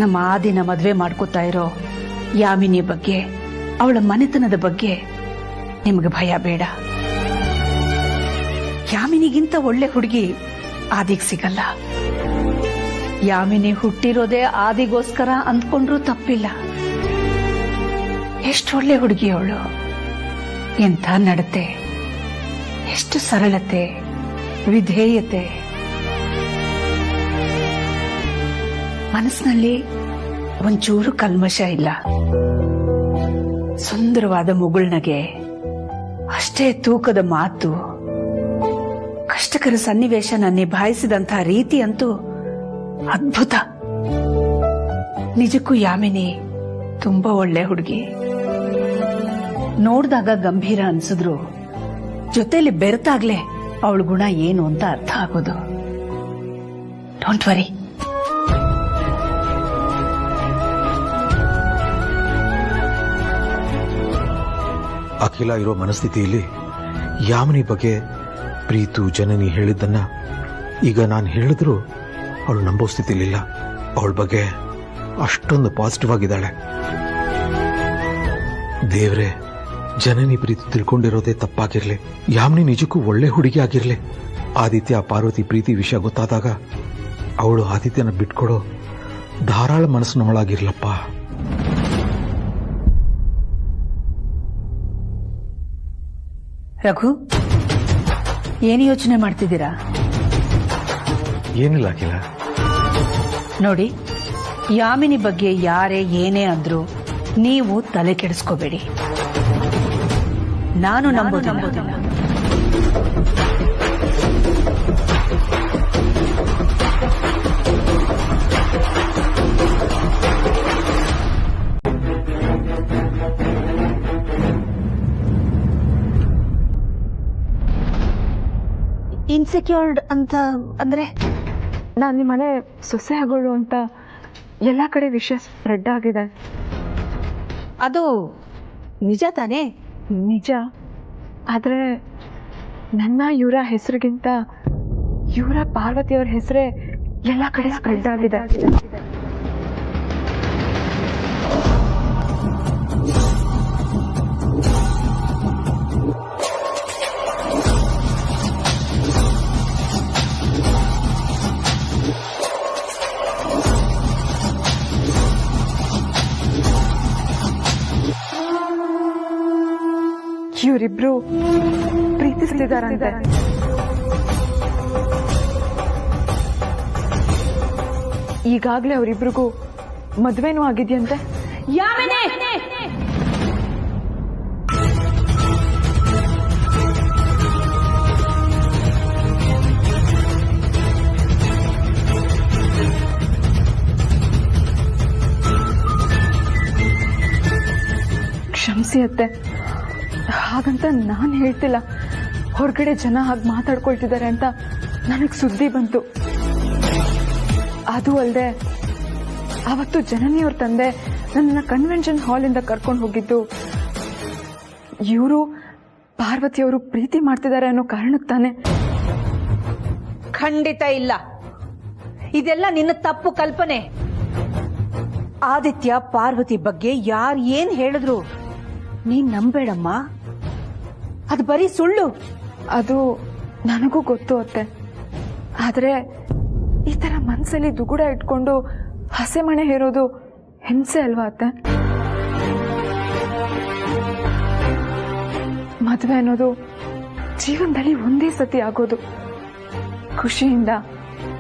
ನಮ್ಮ ಆದಿನ ಮದುವೆ ಮಾಡ್ಕೋತಾ ಇರೋ ಯಾಮಿನಿ ಬಗ್ಗೆ, ಅವಳ ಮನೆತನದ ಬಗ್ಗೆ ನಿಮಗೆ ಭಯ ಬೇಡ. ಯಾಮಿನಿಗಿಂತ ಒಳ್ಳೆ ಹುಡುಗಿ ಆದಿಗ್ ಸಿಗಲ್ಲ. ಯಾಮಿನಿ ಹುಟ್ಟಿರೋದೇ ಆದಿಗೋಸ್ಕರ ಅಂದ್ಕೊಂಡ್ರೂ ತಪ್ಪಿಲ್ಲ. ಎಷ್ಟು ಒಳ್ಳೆ ಹುಡುಗಿ ಅವಳು, ಎಂಥ ನಡತೆ, ಎಷ್ಟು ಸರಳತೆ, ವಿಧೇಯತೆ. ಮನಸ್ಸಿನಲ್ಲಿ ಒಂಚೂರು ಕಲ್ಮಶ ಇಲ್ಲ. ಸುಂದರವಾದ ಮುಗುಳ್ನಗೆ, ಅಷ್ಟೇ ತೂಕದ ಮಾತು. ಕಷ್ಟಕರ ಸನ್ನಿವೇಶನ ನಿಭಾಯಿಸಿದಂತಹ ರೀತಿ ಅಂತೂ ಅದ್ಭುತ. ನಿಜಕ್ಕೂ ಯಾಮಿನಿ ತುಂಬಾ ಒಳ್ಳೆ ಹುಡುಗಿ. ನೋಡಿದಾಗ ಗಂಭೀರ ಅನ್ಸಿದ್ರು ಜೊತೆಲಿ ಬೆರೆತಾಗ್ಲೇ ಅವಳ ಗುಣ ಏನು ಅಂತ ಅರ್ಥ ಆಗೋದು. Don't worry. ಅಖಿಲ ಇರೋ ಮನಸ್ಥಿತಿಯಲ್ಲಿ ಯಾಮಿನಿ ಬಗ್ಗೆ ಪ್ರೀತು ಜನನಿ ಹೇಳಿದ್ದನ್ನ ಈಗ ನಾನು ಹೇಳಿದ್ರು ಅವಳು ನಂಬೋ ಸ್ಥಿತಿಲಿಲ್ಲ. ಅವಳ ಬಗ್ಗೆ ಅಷ್ಟೊಂದು ಪಾಸಿಟಿವ್ ಆಗಿದ್ದಾಳೆ. ದೇವ್ರೆ, ಜನನಿ ಪ್ರೀತಿ ತಿಳ್ಕೊಂಡಿರೋದೇ ತಪ್ಪಾಗಿರ್ಲಿ. ಯಾಮಿನಿ ನಿಜಕ್ಕೂ ಒಳ್ಳೆ ಹುಡುಗಿ ಆಗಿರ್ಲಿ. ಆದಿತ್ಯ ಪಾರ್ವತಿ ಪ್ರೀತಿ ವಿಷಯ ಗೊತ್ತಾದಾಗ ಅವಳು ಆದಿತ್ಯನ ಬಿಟ್ಕೊಡೋ ಧಾರಾಳ ಮನಸ್ಸಿನವಳಾಗಿರ್ಲಪ್ಪ. ರಘು, ಏನು ಯೋಚನೆ ಮಾಡ್ತಿದ್ದೀರಾ? ಏನಿಲ್ಲ ಅಖಿಲ. ನೋಡಿ, ಯಾಮಿನಿ ಬಗ್ಗೆ ಯಾರೇ ಏನೇ ಅಂದ್ರು ನೀವು ತಲೆ ಕೆಡಿಸ್ಕೋಬೇಡಿ. ನಾನು ನಂಬೋದಿಲ್ಲ. ಇನ್ಸೆಕ್ಯೂರ್ಡ್ ಅಂತ ಅಂದ್ರೆ? ನಾನು ನಿಮ್ಮ ಮನೆ ಸೊಸೆ ಆಗೋಳು ಅಂತ ಎಲ್ಲ ಕಡೆ ವಿಷಯ ಸ್ಪ್ರೆಡ್ ಆಗಿದೆ. ಅದು ನಿಜ ತಾನೇ? ನಿಜ. ಆದರೆ ನನ್ನ ಇವರ ಹೆಸರಿಗಿಂತ ಇವರ ಪಾರ್ವತಿಯವ್ರ ಹೆಸರೇ ಎಲ್ಲ ಕಡೆ ಸ್ಪ್ರೆಡ್ ಆಗಿದೆ. ಇವರಿಬ್ರು ಪ್ರೀತಿಸ್ತಿದಾರಂತೆ. ಈಗಾಗ್ಲೇ ಅವರಿಬ್ರಿಗೂ ಮದ್ವೆನೂ ಆಗಿದ್ಯಂತೆ. ಕ್ಷಮಿಸಿ ಅತ್ತೆ, ಹಾಗಂತ ನಾನು ಹೇಳ್ತಿಲ್ಲ. ಹೊರಗಡೆ ಜನ ಹಾಗೆ ಮಾತಾಡ್ಕೊಳ್ತಿದ್ದಾರೆ ಅಂತ ನನಗೆ ಸುದ್ದಿ ಬಂತು. ಅದು ಅಲ್ಲದೆ ಅವತ್ತು ಜನನಿಯವ್ರ ತಂದೆ ನನ್ನನ್ನ ಕನ್ವೆನ್ಷನ್ ಹಾಲಿಂದ ಕರ್ಕೊಂಡು ಹೋಗಿದ್ದು ಇವರು ಪಾರ್ವತಿಯವರು ಪ್ರೀತಿ ಮಾಡ್ತಿದ್ದಾರೆ ಅನ್ನೋ ಕಾರಣಕ್ಕೆ ತಾನೆ. ಖಂಡಿತ ಇಲ್ಲ, ಇದೆಲ್ಲ ನಿನ್ನ ತಪ್ಪು ಕಲ್ಪನೆ. ಆದಿತ್ಯ ಪಾರ್ವತಿ ಬಗ್ಗೆ ಯಾರು ಏನ್ ಹೇಳಿದ್ರು ನೀನ್ ನಂಬೇಡಮ್ಮ, ಅದು ಬರೀ ಸುಳ್ಳು. ಅದು ನನಗೂ ಗೊತ್ತು ಅತ್ತೆ, ಆದ್ರೆ ಈ ತರ ಮನ್ಸಲ್ಲಿ ದುಗುಡ ಇಟ್ಕೊಂಡು ಹಸೆ ಮಣೆ ಹೇರೋದು ಹಿಂಸೆ ಅಲ್ವಾ ಅತ್ತೆ? ಮದುವೆ ಅನ್ನೋದು ಜೀವನದಲ್ಲಿ ಒಂದೇ ಸತಿ ಆಗೋದು. ಖುಷಿಯಿಂದ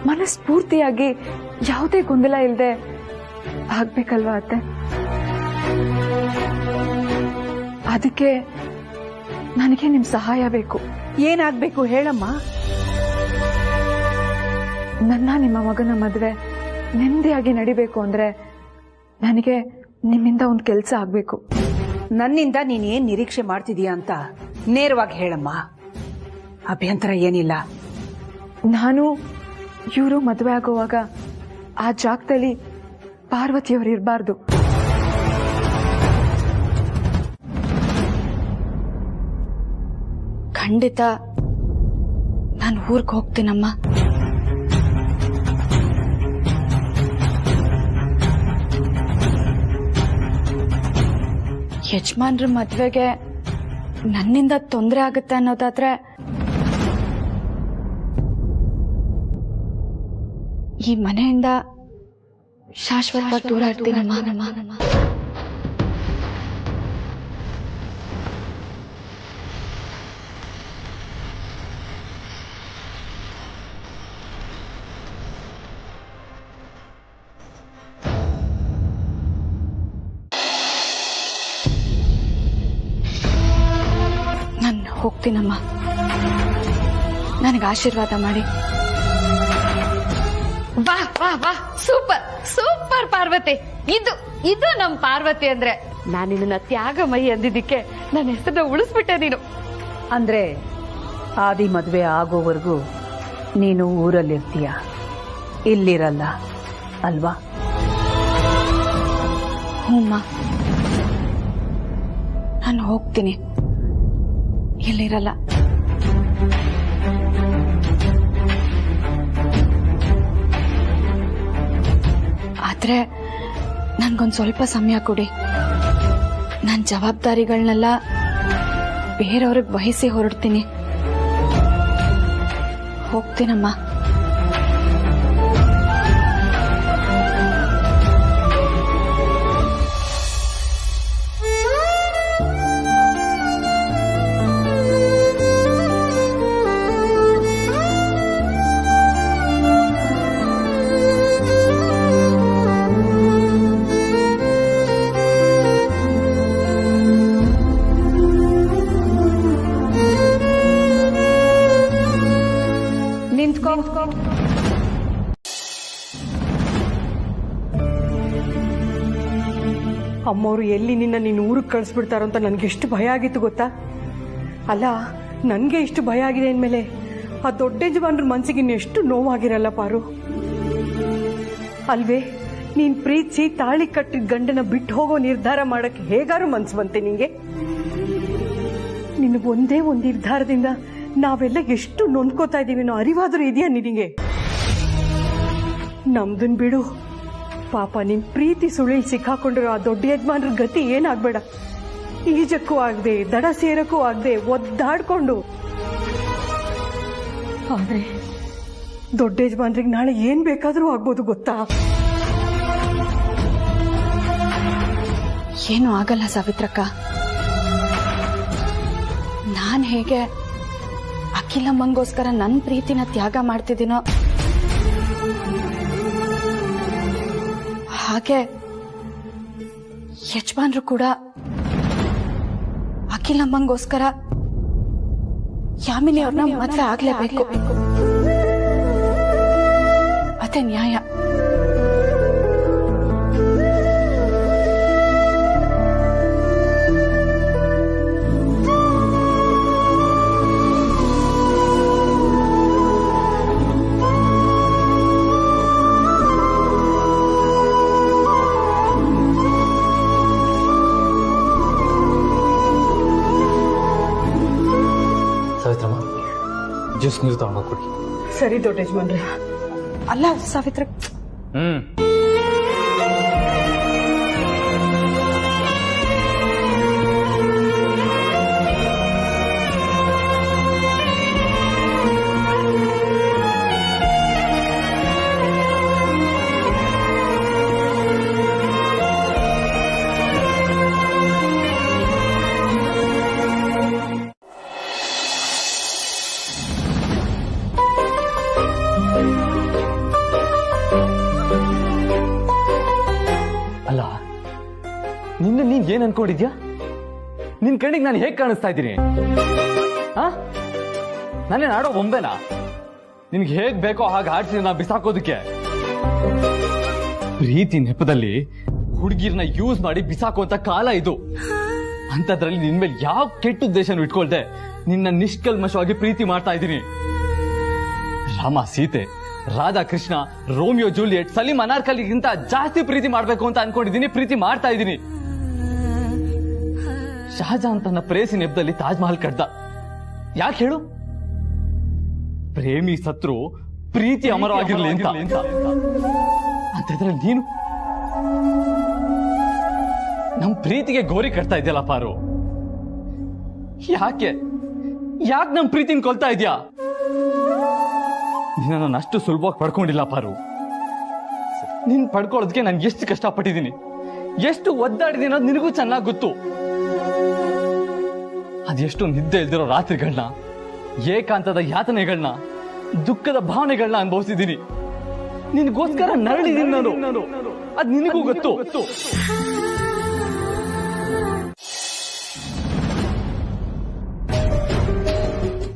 ಮನಸ್ಫೂರ್ತಿಯಾಗಿ ಯಾವುದೇ ಗೊಂದಲ ಇಲ್ಲದೆ ಆಗ್ಬೇಕಲ್ವಾ ಅತ್ತೆ? ಅದಕ್ಕೆ ನನಗೆ ನಿಮ್ ಸಹಾಯ ಬೇಕು. ಏನಾಗ್ಬೇಕು ಹೇಳಮ್ಮ. ನನ್ನ ನಿಮ್ಮ ಮಗನ ಮದುವೆ ನೆಮ್ಮದಿಯಾಗಿ ನಡಿಬೇಕು ಅಂದ್ರೆ ನನಗೆ ನಿಮ್ಮಿಂದ ಒಂದು ಕೆಲಸ ಆಗ್ಬೇಕು. ನನ್ನಿಂದ ನೀನ್ ಏನ್ ನಿರೀಕ್ಷೆ ಮಾಡ್ತಿದೀಯ ಅಂತ ನೇರವಾಗಿ ಹೇಳಮ್ಮ, ಅಭ್ಯಂತರ ಏನಿಲ್ಲ. ನಾನು ಇವರು ಮದುವೆ ಆಗುವಾಗ ಆ ಜಾಗದಲ್ಲಿ ಪಾರ್ವತಿಯವರು ಇರಬಾರ್ದು. ಖಂಡಿತ ನಾನು ಊರ್ಗೆ ಹೋಗ್ತೀನಮ್ಮ. ಯಜಮಾನ್ರ ಮದ್ವೆಗೆ ನನ್ನಿಂದ ತೊಂದರೆ ಆಗುತ್ತೆ ಅನ್ನೋದಾದ್ರೆ ಈ ಮನೆಯಿಂದ ಶಾಶ್ವತವಾಗಿ ದೂರ ಇರ್ತೀನಮ್ಮ. ನಾನು ಹೋಗ್ತೀನಮ್ಮ, ನನಗೆ ಆಶೀರ್ವಾದ ಮಾಡಿ. ವಾ ವಾ ವಾ, ಸೂಪರ್ ಸೂಪರ್ ಪಾರ್ವತಿ. ಇದು ನಮ್ ಪಾರ್ವತಿ ಅಂದ್ರೆ. ನಾನು ನಿನ್ನ ತ್ಯಾಗಮಯಿ ಅಂದಿದ್ದಕ್ಕೆ ನನ್ನ ಹೆಸರನ್ನ ಉಳಿಸ್ಬಿಟ್ಟೆ ನೀನು. ಅಂದ್ರೆ ಆದಿ ಮದುವೆ ಆಗೋವರೆಗೂ ನೀನು ಊರಲ್ಲಿರ್ತೀಯ, ಇಲ್ಲಿರಲ್ಲ ಅಲ್ವಾ? ಹ್ಞೂಮ್ಮ, ನಾನು ಹೋಗ್ತೀನಿ, ಇಲ್ಲಿರಲ್ಲ. ಆದ್ರೆ ನನ್ಗೊಂದು ಸ್ವಲ್ಪ ಸಮಯ ಕೊಡಿ. ನನ್ನ ಜವಾಬ್ದಾರಿಗಳನ್ನೆಲ್ಲ ಬೇರೆಯವ್ರಿಗೆ ವಹಿಸಿ ಹೊರಡ್ತೀನಿ. ಹೋಗ್ತೀನಮ್ಮ. ಅಮ್ಮವ್ರು ಎಲ್ಲಿ ನಿನ್ನ ಊರಿಗೆ ಕಳಿಸ್ಬಿಡ್ತಾರೋ ಅಂತ ನನಗೆ ಎಷ್ಟು ಭಯ ಆಗಿತ್ತು ಗೊತ್ತಾ? ಅಲ್ಲ, ನನಗೆ ಇಷ್ಟು ಭಯ ಆಗಿದೆ ಅಂದಮೇಲೆ ಆ ದೊಡ್ಡ ಯಜಮಾನ್ರ ಮನಸ್ಸಿಗೆ ಇನ್ನೆಷ್ಟು ನೋವಾಗಿರಲ್ಲ ಪಾರು ಅಲ್ವೇ? ನೀನ್ ಪ್ರೀತಿಸಿ ತಾಳಿ ಕಟ್ಟಿದ ಗಂಡನ ಬಿಟ್ಟು ಹೋಗೋ ನಿರ್ಧಾರ ಮಾಡಕ್ಕೆ ಹೇಗಾರು ಮನ್ಸು ಬಂತೆ ನಿಂಗೆ? ನಿನಗೆ ಒಂದೇ ಒಂದು ನಿರ್ಧಾರದಿಂದ ನಾವೆಲ್ಲ ಎಷ್ಟು ನೊಂದ್ಕೋತಾ ಇದೀವಿ ಅನ್ನೋ ಅರಿವಾದ್ರೂ ಇದೆಯಾ ನಿನಗೆ? ನಮ್ದನ್ ಬಿಡು, ಪಾಪ ನಿಮ್ ಪ್ರೀತಿ ಸುಳಿಲ್ ಸಿಕ್ಕಾಕೊಂಡಿರೋ ಆ ದೊಡ್ಡ ಯಜಮಾನ್ರ ಗತಿ ಏನಾಗ್ಬೇಡ. ಈಜಕ್ಕೂ ಆಗದೆ, ದಡ ಸೇರಕ್ಕೂ ಆಗದೆ ಒದ್ದಾಡ್ಕೊಂಡು. ಆದ್ರೆ ದೊಡ್ಡ ಯಜಮಾನ್ರಿಗೆ ನಾಳೆ ಏನ್ ಬೇಕಾದ್ರೂ ಆಗ್ಬೋದು ಗೊತ್ತಾ? ಏನು ಆಗಲ್ಲ ಸಾವಿತ್ರಕ್ಕ. ನಾನ್ ಹೇಗೆ ಅಖಿಲಮ್ಮಂಗೋಸ್ಕರ ನನ್ನ ಪ್ರೀತಿನ ತ್ಯಾಗ ಮಾಡ್ತಿದ್ದೀನೋ ಹಾಗೆ ಯಜಮಾನ್ರು ಕೂಡ ಅಖಿಲಮ್ಮಂಗೋಸ್ಕರ ಯಾಮಿನಿ ಅವ್ರನ್ನ ಮದುವೆ ಆಗ್ಲೇಬೇಕು. ಅದೇ ನ್ಯಾಯ. ಸಾವಿತ್ರಮ್ಮ, ಜ್ಯೂಸ್ ನೀರು ತಗೊಂಡು ಕೊಡಿ. ಸರಿ ದೊಡ್ಡ ಯಜಮಾನ್ರೆ. ಅಲ್ಲ ಸಾವಿತ್ರ, ಅಲ್ಲ, ನಿನ್ನ ನೀನ್ ಏನ್ ಅನ್ಕೊಂಡಿದ್ಯಾ? ನಿನ್ ಕಣ್ಣಿಗೆ ನಾನು ಹೇಗ್ ಕಾಣಿಸ್ತಾ ಇದ್ದೀನಿ? ನಾನೇನ್ ಆಡೋ ಬೊಂಬೆನಾ? ನಿನ್ಗೆ ಹೇಗ್ ಬೇಕೋ ಹಾಗೆ ಆಡ್ಸಿ ನಾ ಬಿಸಾಕೋದಕ್ಕೆ? ಪ್ರೀತಿ ನೆಪದಲ್ಲಿ ಹುಡುಗಿರ್ನ ಯೂಸ್ ಮಾಡಿ ಬಿಸಾಕುವಂತ ಕಾಲ ಇದು. ಅಂತದ್ರಲ್ಲಿ ನಿನ್ ಮೇಲೆ ಯಾವ ಕೆಟ್ಟ ಉದ್ದೇಶನೂ ಇಟ್ಕೊಳ್ದೆ ನಿನ್ನ ನಿಷ್ಕಲ್ಮಶವಾಗಿ ಪ್ರೀತಿ ಮಾಡ್ತಾ ಇದ್ದೀನಿ. ರಾಮ ಸೀತೆ, ರಾಧಾ ಕೃಷ್ಣ, ರೋಮಿಯೋ ಜೂಲಿಯಟ್, ಸಲೀಂ ಅನಾರ್ಕಲಿಗಿಂತ ಜಾಸ್ತಿ ಪ್ರೀತಿ ಮಾಡ್ಬೇಕು ಅಂತ ಅನ್ಕೊಂಡಿದ್ದೀನಿ, ಪ್ರೀತಿ ಮಾಡ್ತಾ ಇದ್ದೀನಿ. ಶಹಜಾನ್ ತನ್ನ ಪ್ರೇಸಿ ನೆಪದಲ್ಲಿ ತಾಜ್ ಮಹಲ್ ಕಟ್ದ. ಯಾಕೆ ಹೇಳು? ಪ್ರೇಮಿ ಸತ್ರು ಪ್ರೀತಿ ಅಮರವಾಗಿರ್ಲಿ ಅಂತ. ಅಂತಂದ್ರೆ ನೀನು ನಮ್ ಪ್ರೀತಿಗೆ ಗೋರಿ ಕಟ್ತಾ ಇದೆಯಲ್ಲ ಪಾರು. ಯಾಕೆ ನಮ್ ಪ್ರೀತಿನ ಕೊಲ್ತಾ ಇದ್ಯಾ? ನಾನು ಅಷ್ಟು ಸುಲಭವಾಗಿ ಪಡ್ಕೊಂಡಿಲ್ಲ ಪಾರು. ನೀನ್ ಪಡ್ಕೊಳ್ಳೋದಕ್ಕೆ ನಾನು ಎಷ್ಟು ಕಷ್ಟಪಟ್ಟಿದ್ದೀನಿ, ಎಷ್ಟು ಒದ್ದಾಡಿದೀನಿ ಅನ್ನೋದು ನಿನಗೂ ಚೆನ್ನಾಗಿ ಗೊತ್ತು. ಅದೆಷ್ಟು ನಿದ್ದೆ ಇಲ್ದಿರೋ ರಾತ್ರಿಗಳನ್ನ, ಏಕಾಂತದ ಯಾತನೆಗಳನ್ನ, ದುಃಖದ ಭಾವನೆಗಳನ್ನ ಅನುಭವಿಸಿದ್ದೀನಿ. ನಿನ್ಗೋಸ್ಕರ ನರಳಿದ್ದೀನಿ ನಾನು. ಅದ್ ನಿನಗೂ ಗೊತ್ತು.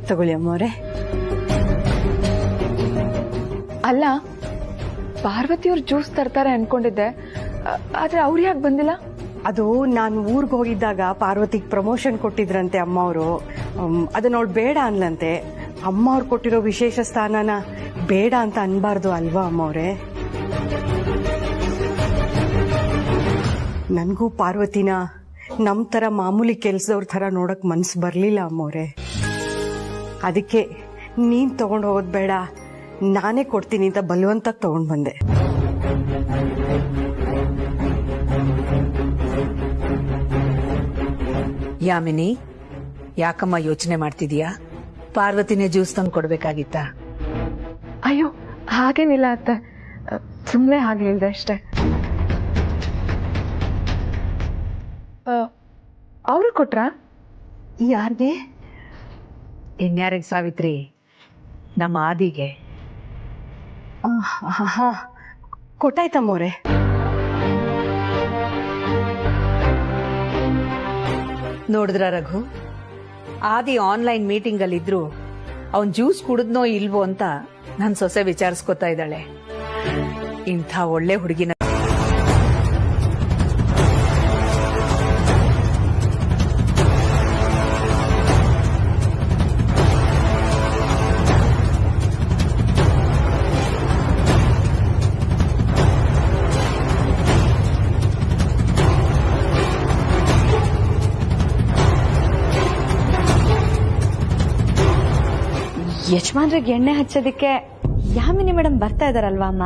ತಗೊಳ್ಳಿ ಅಮ್ಮವ್ರೆ. ಅಲ್ಲ, ಪಾರ್ವತಿಯವ್ರು ಜ್ಯೂಸ್ ತರ್ತಾರೆ ಅನ್ಕೊಂಡಿದ್ದೆ, ಆದ್ರೆ ಅವ್ರು ಯಾಕೆ ಬಂದಿಲ್ಲ? ಅದು ನಾನು ಊರಿಗೆ ಹೋಗಿದ್ದಾಗ ಪಾರ್ವತಿಗೆ ಪ್ರಮೋಷನ್ ಕೊಟ್ಟಿದ್ರಂತೆ ಅಮ್ಮವರು. ಅದನ್ನ ಅವಳು ಬೇಡ ಅನ್ಲಂತೆ. ಅಮ್ಮ ಅವ್ರು ಕೊಟ್ಟಿರೋ ವಿಶೇಷ ಸ್ಥಾನನ ಬೇಡ ಅಂತ ಅನ್ಬಾರ್ದು ಅಲ್ವಾ ಅಮ್ಮವ್ರೆ? ನನಗೂ ಪಾರ್ವತಿನ ನಮ್ ತರ ಮಾಮೂಲಿ ಕೆಲ್ಸದವ್ರ ತರ ನೋಡಕ್ ಮನ್ಸು ಬರ್ಲಿಲ್ಲ ಅಮ್ಮವ್ರೆ. ಅದಕ್ಕೆ ನೀನ್ ತಗೊಂಡ್ ಹೋಗೋದ್ ಬೇಡ, ನಾನೇ ಕೊಡ್ತೀನಿ ಅಂತ ಬಲವಂತ ತಗೊಂಡ್ ಬಂದೆ. ಯಾಮಿನಿ, ಯಾಕಮ್ಮ ಯೋಚನೆ ಮಾಡ್ತಿದೀಯಾ? ಪಾರ್ವತಿನೇ ಜ್ಯೂಸ್ ತಂದು ಕೊಡ್ಬೇಕಾಗಿತ್ತಾ? ಅಯ್ಯೋ ಹಾಗೇನಿಲ್ಲ ಅತ್ತೆ, ಸುಮ್ಮನೆ ಹಾಗೆ ಹೇಳ್ದೆ ಅಷ್ಟೇ. ಅವರು ಕೊಟ್ರಾ? ಯಾರಿಗೆ? ಇನ್ಯಾರಿಗೆ ಸಾವಿತ್ರಿ? ನಮ್ಮ ಆದಿಗೆ. ಕೊಟ್ಟಾಯ್ತಮ್ಮವ್ರೆ. ನೋಡಿದ್ರ ರಘು, ಆದಿ ಆನ್ಲೈನ್ ಮೀಟಿಂಗ್ ಅಲ್ಲಿ ಇದ್ರು ಅವನ್ ಜ್ಯೂಸ್ ಕುಡಿದ್ನೋ ಇಲ್ವೋ ಅಂತ ನನ್ ಸೊಸೆ ವಿಚಾರಿಸ್ಕೊತಾ ಇದ್ದಾಳೆ. ಇಂಥ ಒಳ್ಳೆ ಹುಡುಗಿನ ಯಜಮಾನ್ರಿಗೆ ಎಣ್ಣೆ ಹಚ್ಚೋದಿಕ್ಕೆ ಯಾಮಿನಿ ಮೇಡಮ್ ಬರ್ತಾ ಇದಾರಲ್ವಾ ಅಮ್ಮ?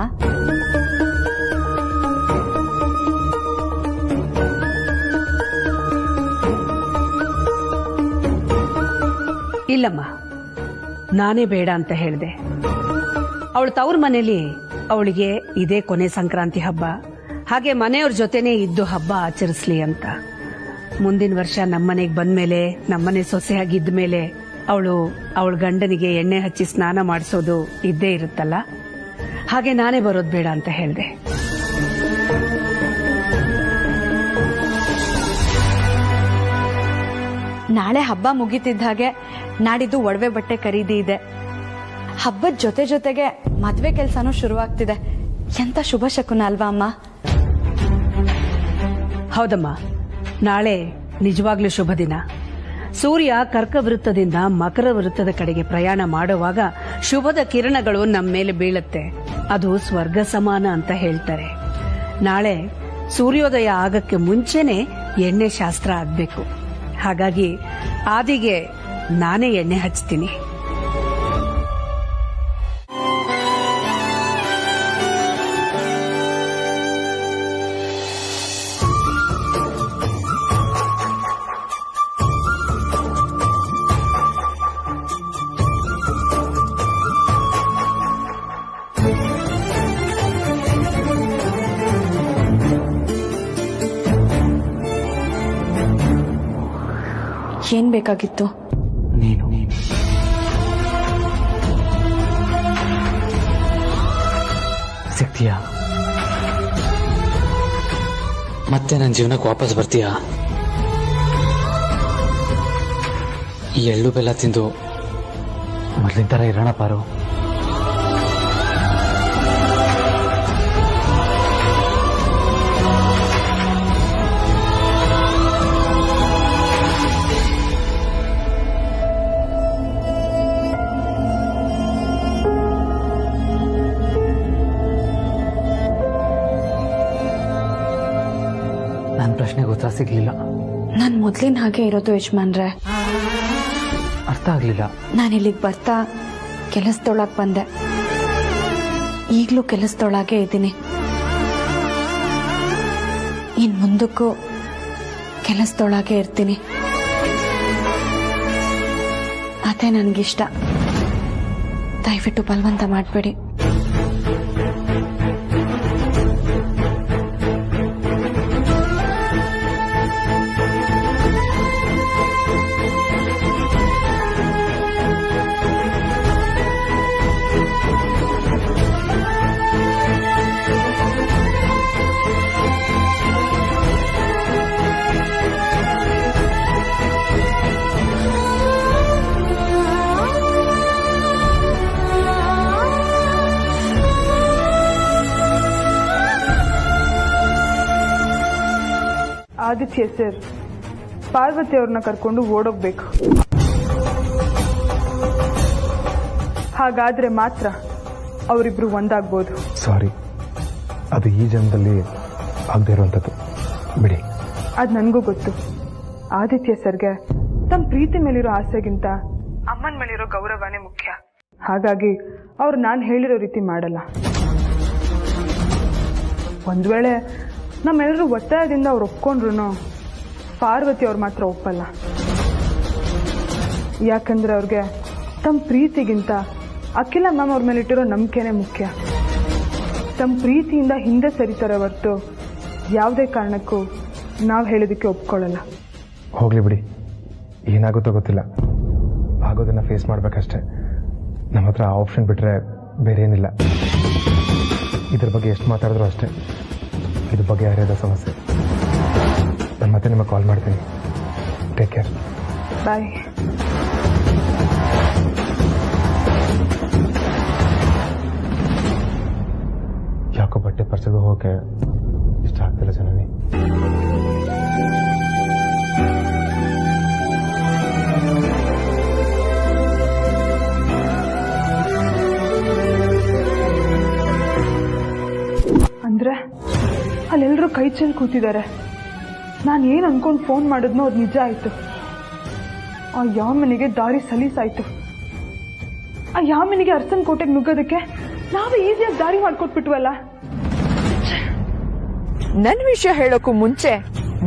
ಇಲ್ಲಮ್ಮ, ನಾನೇ ಬೇಡ ಅಂತ ಹೇಳಿದೆ. ಅವಳು ತವ್ರ ಮನೇಲಿ ಅವಳಿಗೆ ಇದೇ ಕೊನೆ ಸಂಕ್ರಾಂತಿ ಹಬ್ಬ, ಹಾಗೆ ಮನೆಯವ್ರ ಜೊತೆನೇ ಇದ್ದು ಹಬ್ಬ ಆಚರಿಸ್ಲಿ ಅಂತ. ಮುಂದಿನ ವರ್ಷ ನಮ್ಮನೆಗೆ ಬಂದ್ಮೇಲೆ, ನಮ್ಮನೆ ಸೊಸೆಯಾಗಿದ್ದ ಮೇಲೆ ಅವಳ ಗಂಡನಿಗೆ ಎಣ್ಣೆ ಹಚ್ಚಿ ಸ್ನಾನ ಮಾಡಿಸೋದು ಇದ್ದೇ ಇರುತ್ತಲ್ಲ, ಹಾಗೆ ನಾನೇ ಬರೋದು ಬೇಡ ಅಂತ ಹೇಳಿದೆ. ನಾಳೆ ಹಬ್ಬ ಮುಗಿತಿದ್ದ ಹಾಗೆ ನಾಡಿದ್ದು ಒಡವೆ ಬಟ್ಟೆ ಖರೀದಿ ಇದೆ. ಹಬ್ಬದ ಜೊತೆ ಜೊತೆಗೆ ಮದ್ವೆ ಕೆಲ್ಸನೂ ಶುರುವಾಗ್ತಿದೆ. ಎಂತ ಶುಭ ಶಕುನ ಅಲ್ವಾ ಅಮ್ಮ? ಹೌದಮ್ಮ, ನಾಳೆ ನಿಜವಾಗ್ಲೂ ಶುಭ ದಿನ. ಸೂರ್ಯ ಕರ್ಕ ವೃತ್ತದಿಂದ ಮಕರ ವೃತ್ತದ ಕಡೆಗೆ ಪ್ರಯಾಣ ಮಾಡುವಾಗ ಶುಭದ ಕಿರಣಗಳು ನಮ್ಮ ಮೇಲೆ ಬೀಳುತ್ತೆ. ಅದು ಸ್ವರ್ಗ ಸಮಾನ ಅಂತ ಹೇಳ್ತಾರೆ. ನಾಳೆ ಸೂರ್ಯೋದಯ ಆಗಕ್ಕೆ ಮುಂಚೆನೆ ಎಣ್ಣೆ ಶಾಸ್ತ್ರ ಆಗ್ಬೇಕು. ಹಾಗಾಗಿ ಆದಿಗೆ ನಾನೇ ಎಣ್ಣೆ ಹಚ್ತೀನಿ. ಏನ್ ಬೇಕಾಗಿತ್ತು? ನೀನು ಸಿಗ್ತೀಯಾ? ಮತ್ತೆ ನನ್ನ ಜೀವನಕ್ಕೆ ವಾಪಸ್ ಬರ್ತೀಯಾ? ಈ ಎಳ್ಳು ಬೆಲ್ಲ ತಿಂದು ಮೊದಲಿನ ಥರ ಇರೋಣ ಪಾರು. ನನ್ನ ಪ್ರಶ್ನೆಗೆ ಉತ್ತರ ಸಿಗ್ಲಿಲ್ಲ. ನಾನ್ ಮೊದ್ಲಿನ ಹಾಗೆ ಇರೋದು ಯಜಮಾನ್ರೆ. ಅರ್ಥ ಆಗ್ಲಿಲ್ಲ. ನಾನು ಇಲ್ಲಿಗೆ ಬರ್ತಾ ಕೆಲಸದೊಳಗೆ ಬಂದೆ. ಈಗಲೂ ಕೆಲಸದೊಳಗೆ ಇದ್ದೀನಿ. ಇನ್ ಮುಂದಕ್ಕೂ ಕೆಲಸದೊಳಗೆ ಇರ್ತೀನಿ. ಅದೇ ನನಗಿಷ್ಟ. ದಯವಿಟ್ಟು ಬಲವಂತ ಮಾಡಬೇಡಿ. ಆದಿತ್ಯ ಸರ್ ಪಾರ್ವತಿ ಅವ್ರನ್ನ ಕರ್ಕೊಂಡು ಓಡೋಗ್ಬೇಕು. ಹಾಗಾದ್ರೆ ಮಾತ್ರ ಅವರಿಬ್ರು ಒಂದಾಗ್ಬೋದು. ಸಾರಿ, ಅದು ಈ ಜನ್ಮದಲ್ಲಿ ಆಗದೆ ಇರುವಂಥದ್ದು. ಬಿಡಿ. ಅದು ನನಗೂ ಗೊತ್ತು. ಆದಿತ್ಯ ಸರ್ಗೆ ತಮ್ಮ ಪ್ರೀತಿ ಮೇಲಿರೋ ಆಸೆಗಿಂತ ಅಮ್ಮನ ಮೇಲಿರೋ ಗೌರವನೇ ಮುಖ್ಯ. ಹಾಗಾಗಿ ಅವ್ರು ನಾನು ಹೇಳಿರೋ ರೀತಿ ಮಾಡಲ್ಲ. ಒಂದ್ ವೇಳೆ ನಮ್ಮೆಲ್ಲರೂ ಒತ್ತಾಯದಿಂದ ಅವ್ರು ಒಪ್ಕೊಂಡ್ರು ಪಾರ್ವತಿ ಅವ್ರು ಮಾತ್ರ ಒಪ್ಪಲ್ಲ. ಯಾಕಂದ್ರೆ ಅವ್ರಿಗೆ ತಮ್ಮ ಪ್ರೀತಿಗಿಂತ ಅಖಿಲ ಮ್ಯಾಮ್ ಅವ್ರ ಮೇಲೆ ಇಟ್ಟಿರೋ ನಂಬಿಕೆನೇ ಮುಖ್ಯ. ತಮ್ಮ ಪ್ರೀತಿಯಿಂದ ಹಿಂದೆ ಸರಿತಾರೆ ಹೊರತು ಯಾವುದೇ ಕಾರಣಕ್ಕೂ ನಾವು ಹೇಳೋದಕ್ಕೆ ಒಪ್ಕೊಳ್ಳಲ್ಲ. ಹೋಗ್ಲಿ ಬಿಡಿ, ಏನಾಗುತ್ತೋ ಗೊತ್ತಿಲ್ಲ. ಆಗೋದನ್ನ ಫೇಸ್ ಮಾಡ್ಬೇಕಷ್ಟೇ. ನಮ್ಮ ಹತ್ರ ಆಪ್ಷನ್ ಬಿಟ್ರೆ ಬೇರೆ ಏನಿಲ್ಲ. ಇದ್ರ ಬಗ್ಗೆ ಎಷ್ಟು ಮಾತಾಡಿದ್ರು ಅಷ್ಟೇ. ಇದ್ರ ಬಗ್ಗೆ ಯಾರ್ಯಾದ ಸಮಸ್ಯೆ ನಾನು ಮತ್ತೆ ನಿಮಗೆ ಕಾಲ್ ಮಾಡ್ತೀನಿ. Take care. ಬಾಯ್. ಯಾಕೋ ಬಟ್ಟೆ ಪರ್ಸೆಗೆ ಹೋಗಕ್ಕೆ ಇಷ್ಟ ಆಗ್ತಿಲ್ಲ ಜನನಿ. ಅಂದ್ರೆ ಅಲ್ಲೆಲ್ಲರೂ ಕೈ ಚೆಲ್ಲಿ ಕೂತಿದ್ದಾರೆ. ನಾನು ಏನು ಅನ್ಕೊಂಡು ಫೋನ್ ಮಾಡಿದ್ನೋ ಅದು ನಿಜ ಆಯ್ತು. ಆ ಯಾವ ಮನೆಗೆ ದಾರಿ ಸಲೀಸಾಯ್ತು. ಆ ಯಾಮಿನಿಗೆ ಅರಸನ್ ಕೋಟೆಗೆ ನುಗ್ಗೋದಕ್ಕೆ ನಾವೇ ಈಸಿಯಾಗಿ ದಾರಿ ಮಾಡ್ಕೊಟ್ಬಿಟ್ವಲ್ಲ. ನನ್ನ ವಿಷಯ ಹೇಳೋಕ್ಕೂ ಮುಂಚೆ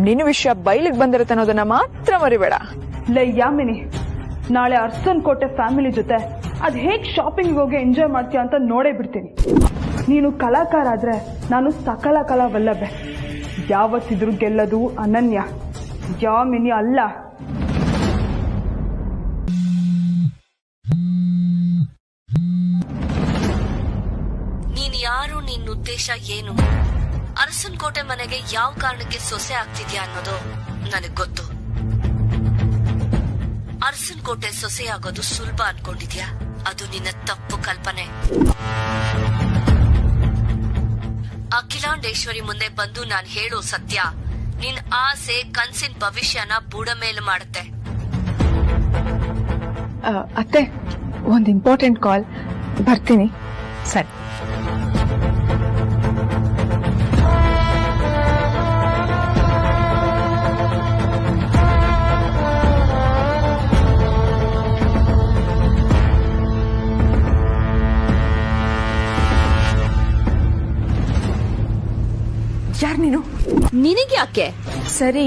ನಿನ್ನ ವಿಷಯ ಬಯಲಿಗೆ ಬಂದಿರುತ್ತೆ ಅನ್ನೋದನ್ನ ಮಾತ್ರ ಮರಿಬೇಡ. ಲೈ ಯಾಮಿನಿ, ನಾಳೆ ಅರಸನ್ ಕೋಟೆ ಫ್ಯಾಮಿಲಿ ಜೊತೆ ಅದ್ ಹೇಗ್ ಶಾಪಿಂಗ್ ಹೋಗಿ ಎಂಜಾಯ್ ಮಾಡ್ತೀಯ ಅಂತ ನೋಡೇ ಬಿಡ್ತೀನಿ. ನೀನು ಕಲಾಕಾರ ಆದ್ರೆ ನಾನು ಸಕಲ ಕಲಾ ವಲ್ಲಭೆ. ಯಾವತ್ತಿದ್ರು ಗೆಲ್ಲದು ಅನನ್ಯ, ಯಾಮಿನಿ ಅಲ್ಲ. ನೀನ್ ಯಾರು, ನಿನ್ನ ಉದ್ದೇಶ ಏನು, ಅರಸನ್ ಕೋಟೆ ಮನೆಗೆ ಯಾವ ಕಾರಣಕ್ಕೆ ಸೊಸೆ ಆಗ್ತಿದ್ಯಾ ಅನ್ನೋದು ನನಗ್ ಗೊತ್ತು. ಅರಸನ್ ಕೋಟೆ ಸೊಸೆ ಆಗೋದು ಸುಲಭ ಅನ್ಕೊಂಡಿದ್ಯಾ? ಅದು ನಿನ್ನ ತಪ್ಪು ಕಲ್ಪನೆ. ಅಖಿಲಾಂಡೇಶ್ವರಿ ಮುಂದೆ ಬಂದು ನಾನ್ ಹೇಳೋ ಸತ್ಯ ನಿನ್ ಆಸೆ ಕನ್ಸಿನ ಭವಿಷ್ಯನ ಬುಡ ಮೇಲು ಮಾಡುತ್ತೆ. ಅತ್ತೆ, ಒಂದು ಇಂಪಾರ್ಟೆಂಟ್ ಕಾಲ್, ಬರ್ತೀನಿ. ಸರಿ. ಯಾರ್ ನೀನು? ನಿನಗೆ ಯಾಕೆ? ಸರಿ,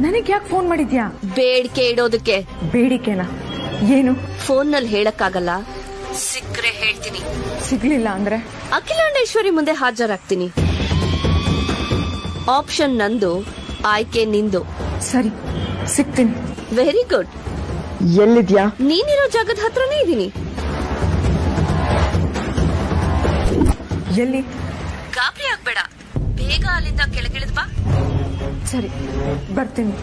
ನನಗ್ ಯಾಕೆ ಫೋನ್ ಮಾಡಿದ್ಯಾ? ಬೇಡಿಕೆ ಇಡೋದಕ್ಕೆ. ಬೇಡಿಕೆನಾ? ಏನು? ಫೋನ್ ನಲ್ಲಿ ಹೇಳಕ್ಕಾಗಲ್ಲ, ಸಿಕ್ಕ್ರೆ ಹೇಳ್ತೀನಿ. ಸಿಗ್ಲಿಲ್ಲ ಅಂದ್ರೆ ಅಖಿಲಾಂಡೇಶ್ವರಿ ಮುಂದೆ ಹಾಜರಾಗ್ತೀನಿ. ಆಪ್ಷನ್ ನಂದು, ಆಯ್ಕೆ ನಿಂದು. ಸರಿ, ಸಿಗ್ತೀನಿ. Very good. ಎಲ್ಲಿದ್ಯಾ? ನೀನಿರೋ ಜಾಗದ ಹತ್ರನೇ ಇದೀನಿ. ಎಲ್ಲಿ? ಗಾಬರಿ ಆಗ್ಬೇಡ, ಬೇಗ ಅಲ್ಲಿಂದ ಕೆಳಗಿಳಿದ್ ಬಾ. ಸರಿ, ಬರ್ತೀನಿ.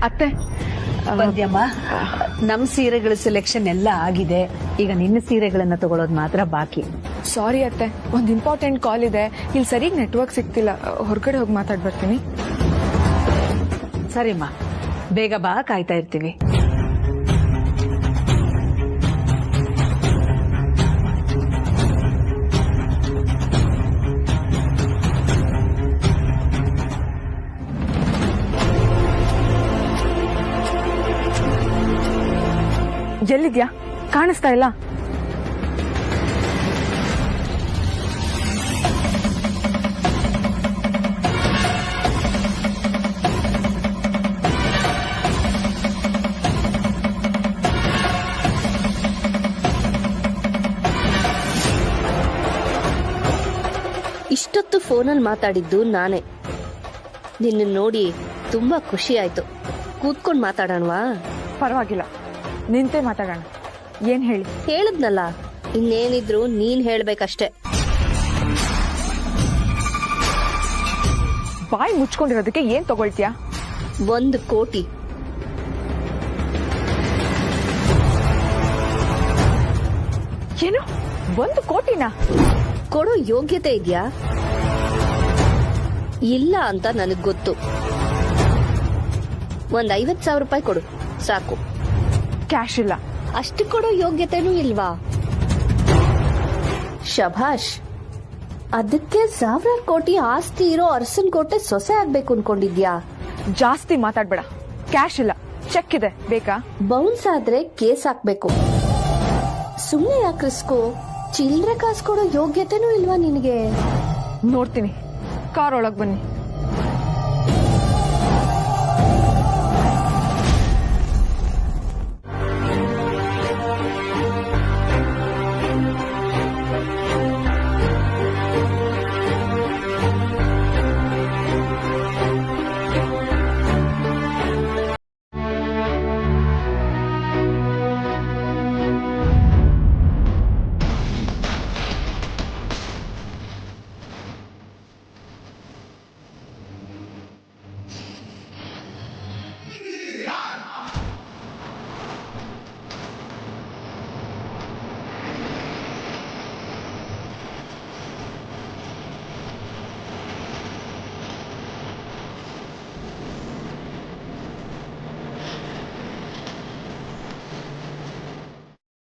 ಅತ್ತೆ, ಬಂದ್ಯಮ್ಮ, ನಮ್ ಸೀರೆಗಳ ಸೆಲೆಕ್ಷನ್ ಎಲ್ಲ ಆಗಿದೆ. ಈಗ ನಿನ್ನ ಸೀರೆಗಳನ್ನ ತಗೊಳ್ಳೋದು ಮಾತ್ರ ಬಾಕಿ. ಸಾರಿ ಅತ್ತೆ, ಒಂದು ಇಂಪಾರ್ಟೆಂಟ್ ಕಾಲ್ ಇದೆ. ಇಲ್ಲಿ ಸರಿಯಾಗಿ ನೆಟ್ವರ್ಕ್ ಸಿಗ್ತಿಲ್ಲ. ಹೊರಗಡೆ ಹೋಗಿ ಮಾತಾಡ್ ಬರ್ತೀನಿ. ಸರಿಮ್ಮ, ಬೇಗ ಬಾ, ಕಾಯ್ತಾ ಇರ್ತೀವಿ. ಎಲ್ಲಿದ್ಯಾ? ಕಾಣಿಸ್ತಾ ಇಲ್ಲ. ಇಷ್ಟೊತ್ತು ಫೋನಲ್ಲಿ ಮಾತಾಡಿದ್ದು ನಾನೇ. ನಿನ್ನ ನೋಡಿ ತುಂಬಾ ಖುಷಿ ಆಯ್ತು. ಕೂತ್ಕೊಂಡ್ ಮಾತಾಡೋಣವಾ? ಪರವಾಗಿಲ್ಲ, ನಿಂತೆ ಮಾತಾಡೋಣ. ಏನ್ ಹೇಳಿ? ಹೇಳಿದ್ನಲ್ಲ, ಇನ್ನೇನಿದ್ರು ನೀನ್ ಹೇಳ್ಬೇಕಷ್ಟೆ. ಬಾಯಿ ಮುಚ್ಕೊಂಡಿರೋದಕ್ಕೆ ಏನ್ ತಗೊಳ್ತೀಯಾ? 1 ಕೋಟಿ. ಏನು? 1 ಕೋಟಿನಾ? ಕೊಡೋ ಯೋಗ್ಯತೆ ಇದ್ಯಾ? ಇಲ್ಲ ಅಂತ ನನಗ್ ಗೊತ್ತು. ಒಂದ್ 50,000 ರೂಪಾಯಿ ಕೊಡು ಸಾಕು. ಕ್ಯಾಶ್ ಇಲ್ಲ. ಅಷ್ಟು ಕೊಡೋ ಯೋಗ್ಯತೆನೂ ಇಲ್ವಾ? ಶಭಾಷ್. ಅದಕ್ಕೆ 1,000 ಕೋಟಿ ಆಸ್ತಿ ಇರೋ ಅರಸನ್ ಕೋಟೆ ಸೊಸೆ ಆಗ್ಬೇಕು ಅನ್ಕೊಂಡಿದ್ಯಾ? ಜಾಸ್ತಿ ಮಾತಾಡ್ಬೇಡ. ಕ್ಯಾಶ್ ಇಲ್ಲ, ಚೆಕ್ ಇದೆ. ಬೇಕಾ? ಬೌನ್ಸ್ ಆದ್ರೆ ಕೇಸ್ ಹಾಕ್ಬೇಕು. ಸುಮ್ನೆ ಯಾಕೆ ರಿಸ್ಕು? ಚಿಲ್ರೆ ಕಾಸು ಕೊಡೋ ಯೋಗ್ಯತೆನೂ ಇಲ್ವಾ ನಿನಗೆ? ನೋಡ್ತೀನಿ. ಕಾರ್ ಒಳಗ್ ಬನ್ನಿ.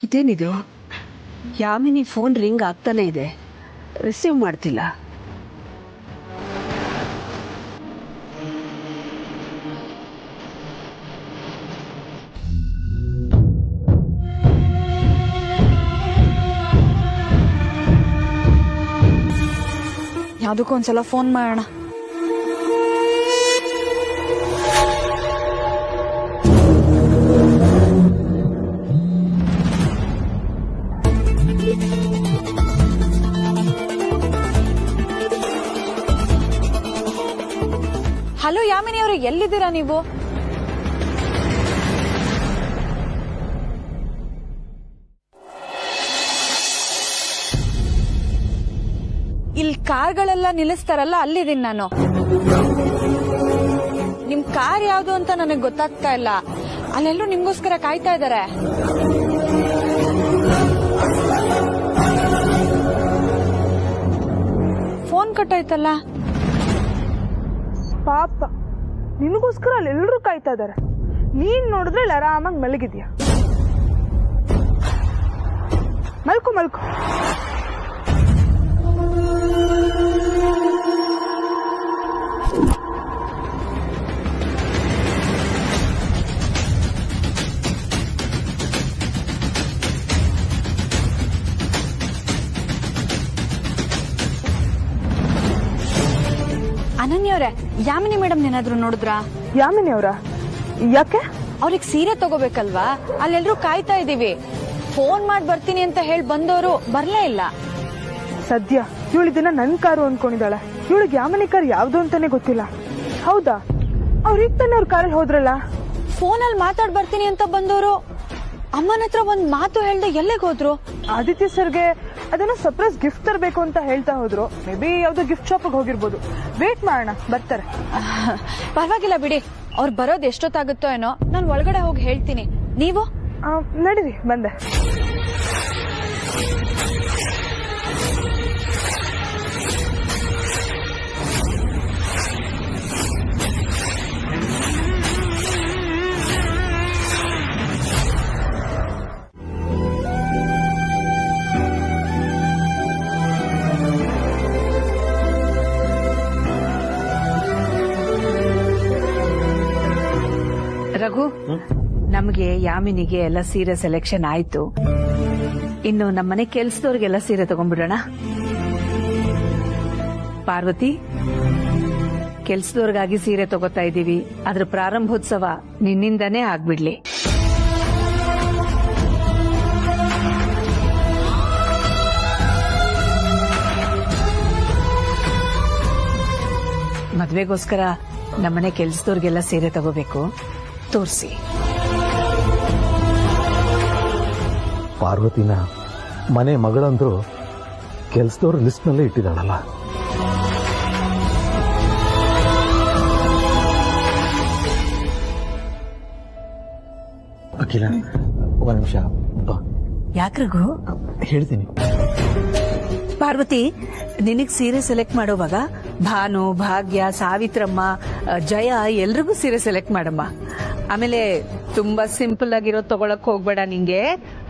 ಇದೇನಿದು? ಯಾಮಿನಿ ಫೋನ್ ರಿಂಗ್ ಆಗ್ತಾನೆ ಇದೆ. ರಿಸೀವ್ ಮಾಡ್ತಿಲ್ಲ. ಯಾವುದಕ್ಕೂ ಒಂದ್ಸಲ ಫೋನ್ ಮಾಡೋಣ. ಹಲೋ ಯಾಮಿನಿ ಅವರು, ಎಲ್ಲಿದ್ದೀರಾ ನೀವು? ಇಲ್ಲಿ ಕಾರ್ಗಳೆಲ್ಲ ನಿಲ್ಲಿಸ್ತಾರಲ್ಲ, ಅಲ್ಲಿದ್ದೀನಿ ನಾನು. ನಿಮ್ ಕಾರ್ ಯಾವ್ದು ಅಂತ ನನಗೆ ಗೊತ್ತಾಗ್ತಾ ಇಲ್ಲ. ಅಲ್ಲೆಲ್ಲರೂ ನಿಮ್ಗೋಸ್ಕರ ಕಾಯ್ತಾ ಇದ್ದಾರೆ. ಫೋನ್ ಕಟ್ಟಾಯ್ತಲ್ಲ. ಪಾಪ, ನಿನಗೋಸ್ಕರ ಅಲ್ಲಿ ಎಲ್ಲರೂ ಕಾಯ್ತಾ ಇದ್ದಾರೆ. ನೀನ್ ನೋಡಿದ್ರೆ ಇಲ್ಲಿ ಆರಾಮಾಗಿ ಮಲಗಿದ್ಯಾ. ಮಲ್ಕೊ ಮಲ್ಕೊ. ಅನನ್ಯ ಅವರೇ, ಯಾಮಿನಿ ಮೇಡಮ್ ಏನಾದ್ರು ನೋಡಿದ್ರಾ? ಯಾಮಿನಿ ಅವರ? ಯಾಕೆ? ಅವ್ರಿಗೆ ಸೀರೆ ತಗೋಬೇಕಲ್ವಾ, ಅಲ್ಲೆಲ್ಲರೂ ಕಾಯ್ತಾ ಇದೀವಿ. ಫೋನ್ ಮಾಡಿ ಬರ್ತೀನಿ ಅಂತ ಹೇಳಿ ಬಂದವರು ಬರ್ಲೇ ಇಲ್ಲ. ಸದ್ಯ ಇವಳು ದಿನ ನನ್ ಕಾರು ಅನ್ಕೊಂಡಿದ್ದಾಳೆ. ಇವಳಿಗೆ ಯಾಮಿನಿ ಕಾರ್ ಯಾವ್ದು ಅಂತಾನೆ ಗೊತ್ತಿಲ್ಲ. ಹೌದಾ? ಅವ್ರೀಗ ತಾನೆ ಅವ್ರ ಕಾರಲ್ಲಿ ಹೋದ್ರಲ್ಲ. ಫೋನಲ್ಲಿ ಮಾತಾಡ್ ಬರ್ತೀನಿ ಅಂತ ಬಂದವರು ಅಮ್ಮನ ಹತ್ರ ಒಂದ್ ಮಾತು ಹೇಳ್ದೆ ಎಲ್ಲಿಗೆ ಹೋದ್ರು? ಆದಿತ್ಯ ಸರ್ಗೆ ಅದನ್ನ ಸರ್ಪ್ರೈಸ್ ಗಿಫ್ಟ್ ತರಬೇಕು ಅಂತ ಹೇಳ್ತಾ ಹೋದ್ರು. ಮೇ ಬಿ ಯಾವ್ದೋ ಗಿಫ್ಟ್ ಶಾಪಿಗೆ ಹೋಗಿರ್ಬೋದು. ವೇಟ್ ಮಾಡೋಣ, ಬರ್ತಾರೆ. ಪರವಾಗಿಲ್ಲ ಬಿಡಿ, ಅವ್ರು ಬರೋದು ಎಷ್ಟೊತ್ತಾಗುತ್ತೋ ಏನೋ. ನಾನು ಒಳಗಡೆ ಹೋಗಿ ಹೇಳ್ತೀನಿ. ನೀವು ನಡೀರಿ, ಬಂದೆ. ರಘು, ನಮ್ಗೆ ಯಾಮಿನಿಗೆ ಎಲ್ಲ ಸೀರೆ ಸೆಲೆಕ್ಷನ್ ಆಯ್ತು. ಇನ್ನು ನಮ್ಮನೆ ಕೆಲ್ಸದವ್ರಿಗೆಲ್ಲ ಸೀರೆ ತಗೊಂಡ್ಬಿಡೋಣ. ಪಾರ್ವತಿ, ಕೆಲ್ಸದವ್ರಿಗಾಗಿ ಸೀರೆ ತಗೋತಾ ಇದೀವಿ. ಅದ್ರ ಪ್ರಾರಂಭೋತ್ಸವ ನಿನ್ನಿಂದನೇ ಆಗ್ಬಿಡ್ಲಿ. ಮದ್ವೆಗೋಸ್ಕರ ನಮ್ಮನೆ ಕೆಲ್ಸದವ್ರಿಗೆಲ್ಲ ಸೀರೆ ತಗೋಬೇಕು. ತೋರಿಸಿ. ಪಾರ್ವತಿನ ಮನೆ ಮಗಳಂದ್ರು ಕೆಲ್ಸದವ್ರ ಲಿಸ್ಟ್ನಲ್ಲೇ ಇಟ್ಟಿದ್ದಾಳಲ್ಲ. ಅಖಿಲ, ಒಂದ್ ನಿಮಿಷ ಬಾ. ಯಾಕೆ ರಘು? ಹೇಳ್ತೀನಿ. ಪಾರ್ವತಿ, ನಿನಗ್ ಸೀರೆ ಸೆಲೆಕ್ಟ್ ಮಾಡೋವಾಗ ಭಾನು, ಭಾಗ್ಯ, ಸಾವಿತ್ರಮ್ಮ, ಜಯ ಎಲ್ರಿಗೂ ಸೀರೆ ಸೆಲೆಕ್ಟ್ ಮಾಡಮ್ಮ. ಆಮೇಲೆ ತುಂಬಾ ಸಿಂಪಲ್ ಆಗಿರೋದು ತಗೊಳಕ್ ಹೋಗ್ಬೇಡ. ನಿಂಗೆ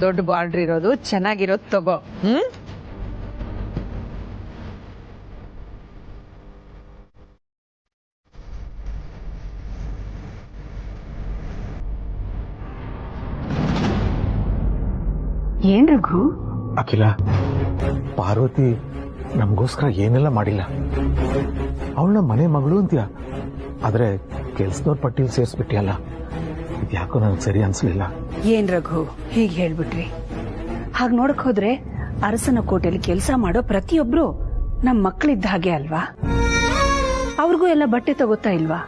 ದೊಡ್ಡ ಬಾರ್ಡರ್ ಇರೋದು ಚೆನ್ನಾಗಿರೋದು ತಗೋ. ಏನ್ ರಘು? ಅಖಿಲ, ಪಾರ್ವತಿ ನಮಗೋಸ್ಕರ ಏನೆಲ್ಲ ಮಾಡಿಲ್ಲ. ಅವಳನ್ನ ಮನೆ ಮಗಳು ಅಂತೀಯ, ಆದ್ರೆ ಕೆಲ್ಸದವ್ರ ಪಟ್ಟಿಲ್ ಸೇರಿಸ್ಬಿಟ್ಟಿಯಲ್ಲ. ಇದ್ಯಾಕೋ ನನಗೆ ಸರಿ ಅನ್ಸ್ಲಿಲ್ಲ. ಏನ್ ರಘು ಹೀಗೆ ಹೇಳ್ಬಿಟ್ರಿ? ಹಾಗೆ ನೋಡಕ್ ಹೋದ್ರೆ ಅರಸನ ಕೋಟೆಯಲ್ಲಿ ಕೆಲಸ ಮಾಡೋ ಪ್ರತಿಯೊಬ್ರು ನಮ್ ಮಕ್ಕಳಿದ್ದ ಹಾಗೆ ಅಲ್ವಾ? ಅವ್ರಿಗೂ ಎಲ್ಲ ಬಟ್ಟೆ ತಗೋತಾ ಇಲ್ವಾ?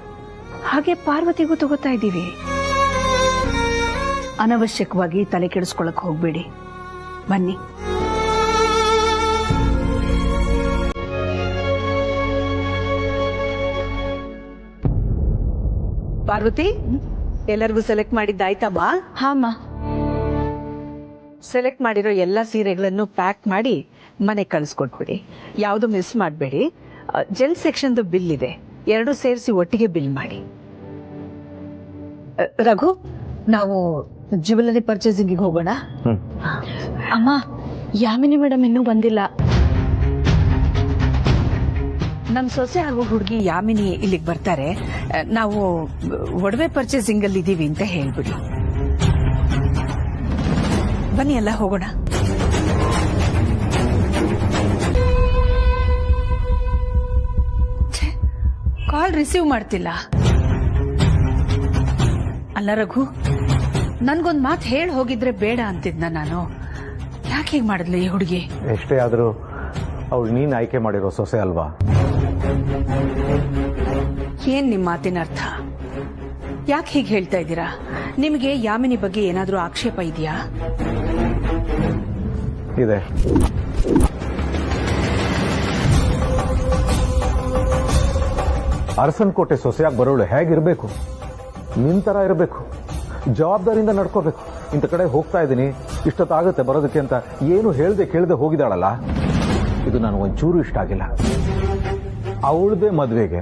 ಹಾಗೆ ಪಾರ್ವತಿಗೂ ತಗೋತಾ ಇದ್ದೀವಿ. ಅನವಶ್ಯಕವಾಗಿ ತಲೆ ಕೆಡಿಸ್ಕೊಳಕ್ ಹೋಗ್ಬೇಡಿ. ಬನ್ನಿ. ಪಾರ್ವತಿ, ಎಲ್ಲರಿಗೂ ಸೆಲೆಕ್ಟ್ ಮಾಡಿದ್ದಾಯ್ತಮ್ಮ? ಹಾಮ್ಮ. ಸೆಲೆಕ್ಟ್ ಮಾಡಿರೋ ಎಲ್ಲ ಸೀರೆಗಳನ್ನು ಪ್ಯಾಕ್ ಮಾಡಿ ಮನೆ ಕಳಿಸ್ಕೊಟ್ಬಿಡಿ. ಯಾವುದು ಮಿಸ್ ಮಾಡಬೇಡಿ. ಜೆಲ್ ಸೆಕ್ಷನ್ದು ಬಿಲ್ ಇದೆ, ಎರಡು ಸೇರಿಸಿ ಒಟ್ಟಿಗೆ ಬಿಲ್ ಮಾಡಿ. ರಘು, ನಾವು ಜ್ಯುವೆಲರಿ ಪರ್ಚೇಸಿಂಗಿಗೆ ಹೋಗೋಣ. ಅಮ್ಮ, ಯಾಮಿನಿ ಮೇಡಮ್ ಇನ್ನೂ ಬಂದಿಲ್ಲ. ನಮ್ ಸೊಸೆ ಹಾಗೂ ಹುಡುಗಿ ಯಾಮಿನಿ ಇಲ್ಲಿಗೆ ಬರ್ತಾರೆ. ನಾವು ಒಡವೆ ಪರ್ಚೇಸಿಂಗ್ ಅಲ್ಲಿ ಇದೀವಿ ಅಂತ ಹೇಳ್ಬಿಡಿ. ಬನ್ನಿ ಎಲ್ಲ ಹೋಗೋಣ. ಕಾಲ್ ರಿಸೀವ್ ಮಾಡ್ತಿಲ್ಲ. ಅಲ್ಲ ರಘು, ನನ್ಗೊಂದ್ ಮಾತು ಹೇಳಿ ಹೋಗಿದ್ರೆ ಬೇಡ ಅಂತಿದ್ನ ನಾನು. ಯಾಕೆ ಹೀಗೆ ಮಾಡಿದ್ಲು ಈ ಹುಡುಗಿ? ಎಷ್ಟೇ ಆದರೂ ಅವಳು ನೀನು ಆಯ್ಕೆ ಮಾಡಿರೋ ಸೊಸೆ ಅಲ್ವಾ? ಏನ್ ನಿಮ್ ಮಾತಿನ ಅರ್ಥ? ಯಾಕೆ ಹೀಗೆ ಹೇಳ್ತಾ ಇದ್ದೀರಾ? ನಿಮಗೆ ಯಾಮಿನಿ ಬಗ್ಗೆ ಏನಾದ್ರೂ ಆಕ್ಷೇಪ ಇದೆಯಾ? ಇದೆ. ಅರಸನಕೋಟೆ ಸೊಸೆಯಾಗಿ ಬರೋಳು ಹೇಗಿರ್ಬೇಕು? ನಿಂತರ ಇರಬೇಕು, ಜವಾಬ್ದಾರಿಯಿಂದ ನಡ್ಕೋಬೇಕು. ಇಂಥ ಕಡೆ ಹೋಗ್ತಾ ಇದ್ದೀನಿ, ಇಷ್ಟೊತ್ತಾಗುತ್ತೆ ಬರೋದಕ್ಕೆ ಅಂತ ಏನು ಹೇಳ್ದೆ ಕೇಳದೆ ಹೋಗಿದಾಳಲ್ಲ, ಇದು ನನಗೆ ಒಂಚೂರು ಇಷ್ಟ ಆಗಿಲ್ಲ. ಅವಳದೇ ಮದುವೆಗೆ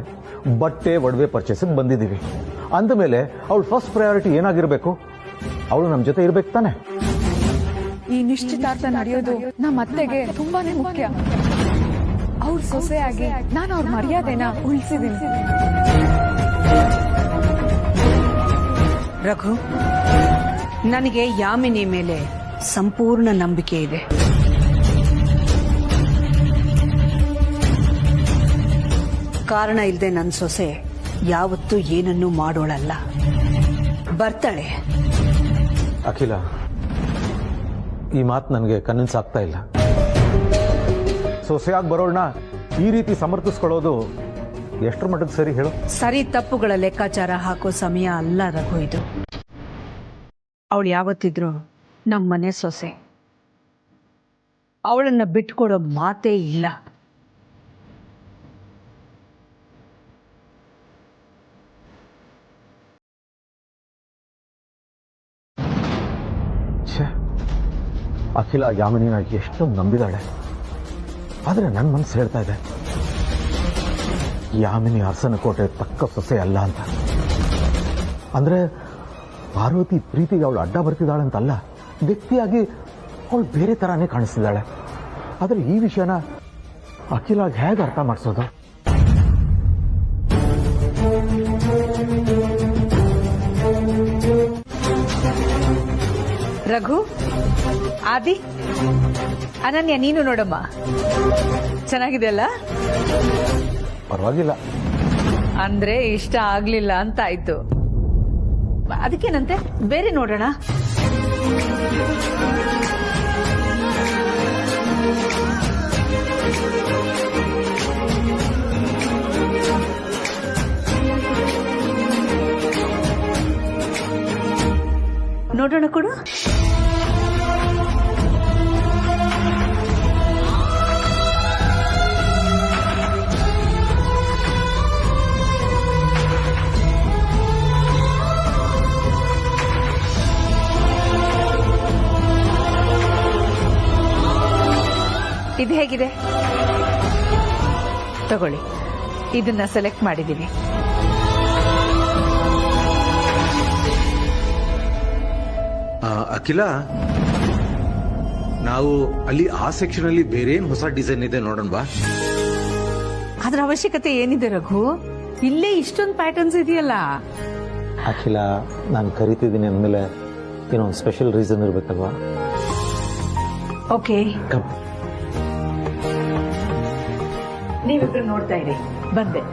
ಬಟ್ಟೆ ಒಡವೆ ಪರ್ಚೇಸಿಗೆ ಬಂದಿದ್ದೀವಿ ಅಂದಮೇಲೆ ಅವಳು ಫಸ್ಟ್ ಪ್ರಯಾರಿಟಿ ಏನಾಗಿರ್ಬೇಕು? ಅವಳು ನಮ್ಮ ಜೊತೆ ಇರ್ಬೇಕು ತಾನೆ. ಈ ನಿಶ್ಚಿತಾರ್ಥ ನಡೆಯೋದು ನಮ್ಮ ಅತ್ತೆಗೆ ತುಂಬಾನೇ ಮುಖ್ಯ. ಅವ್ರ ಸೊಸೆಯಾಗಿ ನಾನು ಅವ್ರ ಮರ್ಯಾದೆನ ಉಳಿಸಿದ್ದೀನಿ. ರಘು, ನನಗೆ ಯಾಮಿನಿ ಮೇಲೆ ಸಂಪೂರ್ಣ ನಂಬಿಕೆ ಇದೆ. ಕಾರಣ ಇಲ್ಲದೆ ನನ್ನ ಸೊಸೆ ಯಾವತ್ತೂ ಏನನ್ನೂ ಮಾಡೋಳಲ್ಲ. ಬರ್ತಾಳೆ. ಅಖಿಲ, ಈ ಮಾತು ನನಗೆ ಕನ್ವಿನ್ಸ್ ಆಗ್ತಾ ಇಲ್ಲ. ಸೊಸೆಯಾಗಿ ಬರೋಳನ್ನ ಈ ರೀತಿ ಸಮರ್ಥಿಸ್ಕೊಳ್ಳೋದು ಎಷ್ಟರ ಮಟ್ಟದ ಸರಿ ಹೇಳು? ಸರಿ ತಪ್ಪುಗಳ ಲೆಕ್ಕಾಚಾರ ಹಾಕೋ ಸಮಯ ಅಲ್ಲ ರಘು ಇದು. ಅವಳು ಯಾವತ್ತಿದ್ರು ನಮ್ಮನೆ ಸೊಸೆ. ಅವಳನ್ನ ಬಿಟ್ಕೊಡೋ ಮಾತೇ ಇಲ್ಲ. ಅಖಿಲ ಯಾಮಿನಿನ ಎಷ್ಟು ನಂಬಿದಾಳೆ, ಆದರೆ ನನ್ನ ಮನಸ್ಸು ಹೇಳ್ತಾ ಇದೆ ಯಾಮಿನಿ ಅರಸನಕೋಟೆ ತಕ್ಕ ಸೊಸೆ ಅಲ್ಲ ಅಂತ. ಅಂದ್ರೆ ಪಾರ್ವತಿ ಪ್ರೀತಿಗೆ ಅವಳು ಅಡ್ಡ ಬರ್ತಿದ್ದಾಳೆ ಅಂತಲ್ಲ, ವ್ಯಕ್ತಿಯಾಗಿ ಅವಳು ಬೇರೆ ತರಾನೇ ಕಾಣಿಸ್ತಿದ್ದಾಳೆ. ಆದರೆ ಈ ವಿಷಯನ ಅಖಿಲ ಹೇಗೆ ಅರ್ಥ ಮಾಡಿಸೋದು? ರಘು, ಆದಿ, ಅನನ್ಯ, ನೀನು ನೋಡಮ್ಮ. ಚೆನ್ನಾಗಿದೆ ಅಲ್ಲ? ಪರವಾಗಿಲ್ಲ. ಅಂದ್ರೆ ಇಷ್ಟ ಆಗ್ಲಿಲ್ಲ ಅಂತ ಆಯ್ತು. ಅದಕ್ಕೇನಂತೆ, ಬೇರೆ ನೋಡೋಣ. ನೋಡೋಣ ಕೊಡು. ಇದು ಹೇಗಿದೆ? ತಗೊಳ್ಳಿ, ಇದನ್ನ ಸೆಲೆಕ್ಟ್ ಮಾಡಿದೀವಿ. ಅಖಿಲ, ನಾವು ಅಲ್ಲಿ ಆ ಸೆಕ್ಷನ್ ಅಲ್ಲಿ ಬೇರೆ ಏನ್ ಹೊಸ ಡಿಸೈನ್ ಇದೆ ನೋಡೋಣವಾ? ಅದ್ರ ಅವಶ್ಯಕತೆ ಏನಿದೆ ರಘು? ಇಲ್ಲೇ ಇಷ್ಟೊಂದು ಪ್ಯಾಟರ್ನ್ಸ್ ಇದೆಯಲ್ಲ. ಅಖಿಲ, ನಾನು ಕರಿತಿದ್ದೀನಿ ಅಂದಮೇಲೆ ಏನೋ ಒಂದು ಸ್ಪೆಷಲ್ ರೀಸನ್ ಇರ್ಬೇಕಲ್ವಾ? ಓಕೆ, ನೀವಿಬ್ರು ನೋಡ್ತಾ ಇರಿ, ಬಂದೆ.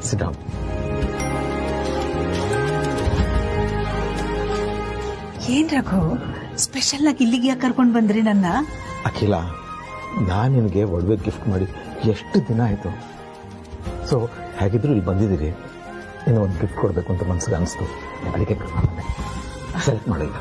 Sit down. ಏನ್ ರಘು, ಸ್ಪೆಷಲ್ ಆಗಿ ಇಲ್ಲಿಗೆ ಯಾಕೆ ಕರ್ಕೊಂಡು ಬಂದ್ರಿ ನನ್ನ? ಅಖಿಲ, ನಾನು ನಿನಗೆ ಒಡವೆ ಗಿಫ್ಟ್ ಮಾಡಿ ಎಷ್ಟು ದಿನ ಆಯಿತು. ಸೊ ಹೇಗಿದ್ರು ಇಲ್ಲಿ ಬಂದಿದ್ದೀರಿ, ಇನ್ನು ಒಂದು ಗಿಫ್ಟ್ ಕೊಡಬೇಕು ಅಂತ ಮನಸ್ಸಿಗೆ ಅನಿಸ್ತು, ಅದಕ್ಕೆ ಸೆಲೆಕ್ಟ್ ಮಾಡಿಲ್ಲ.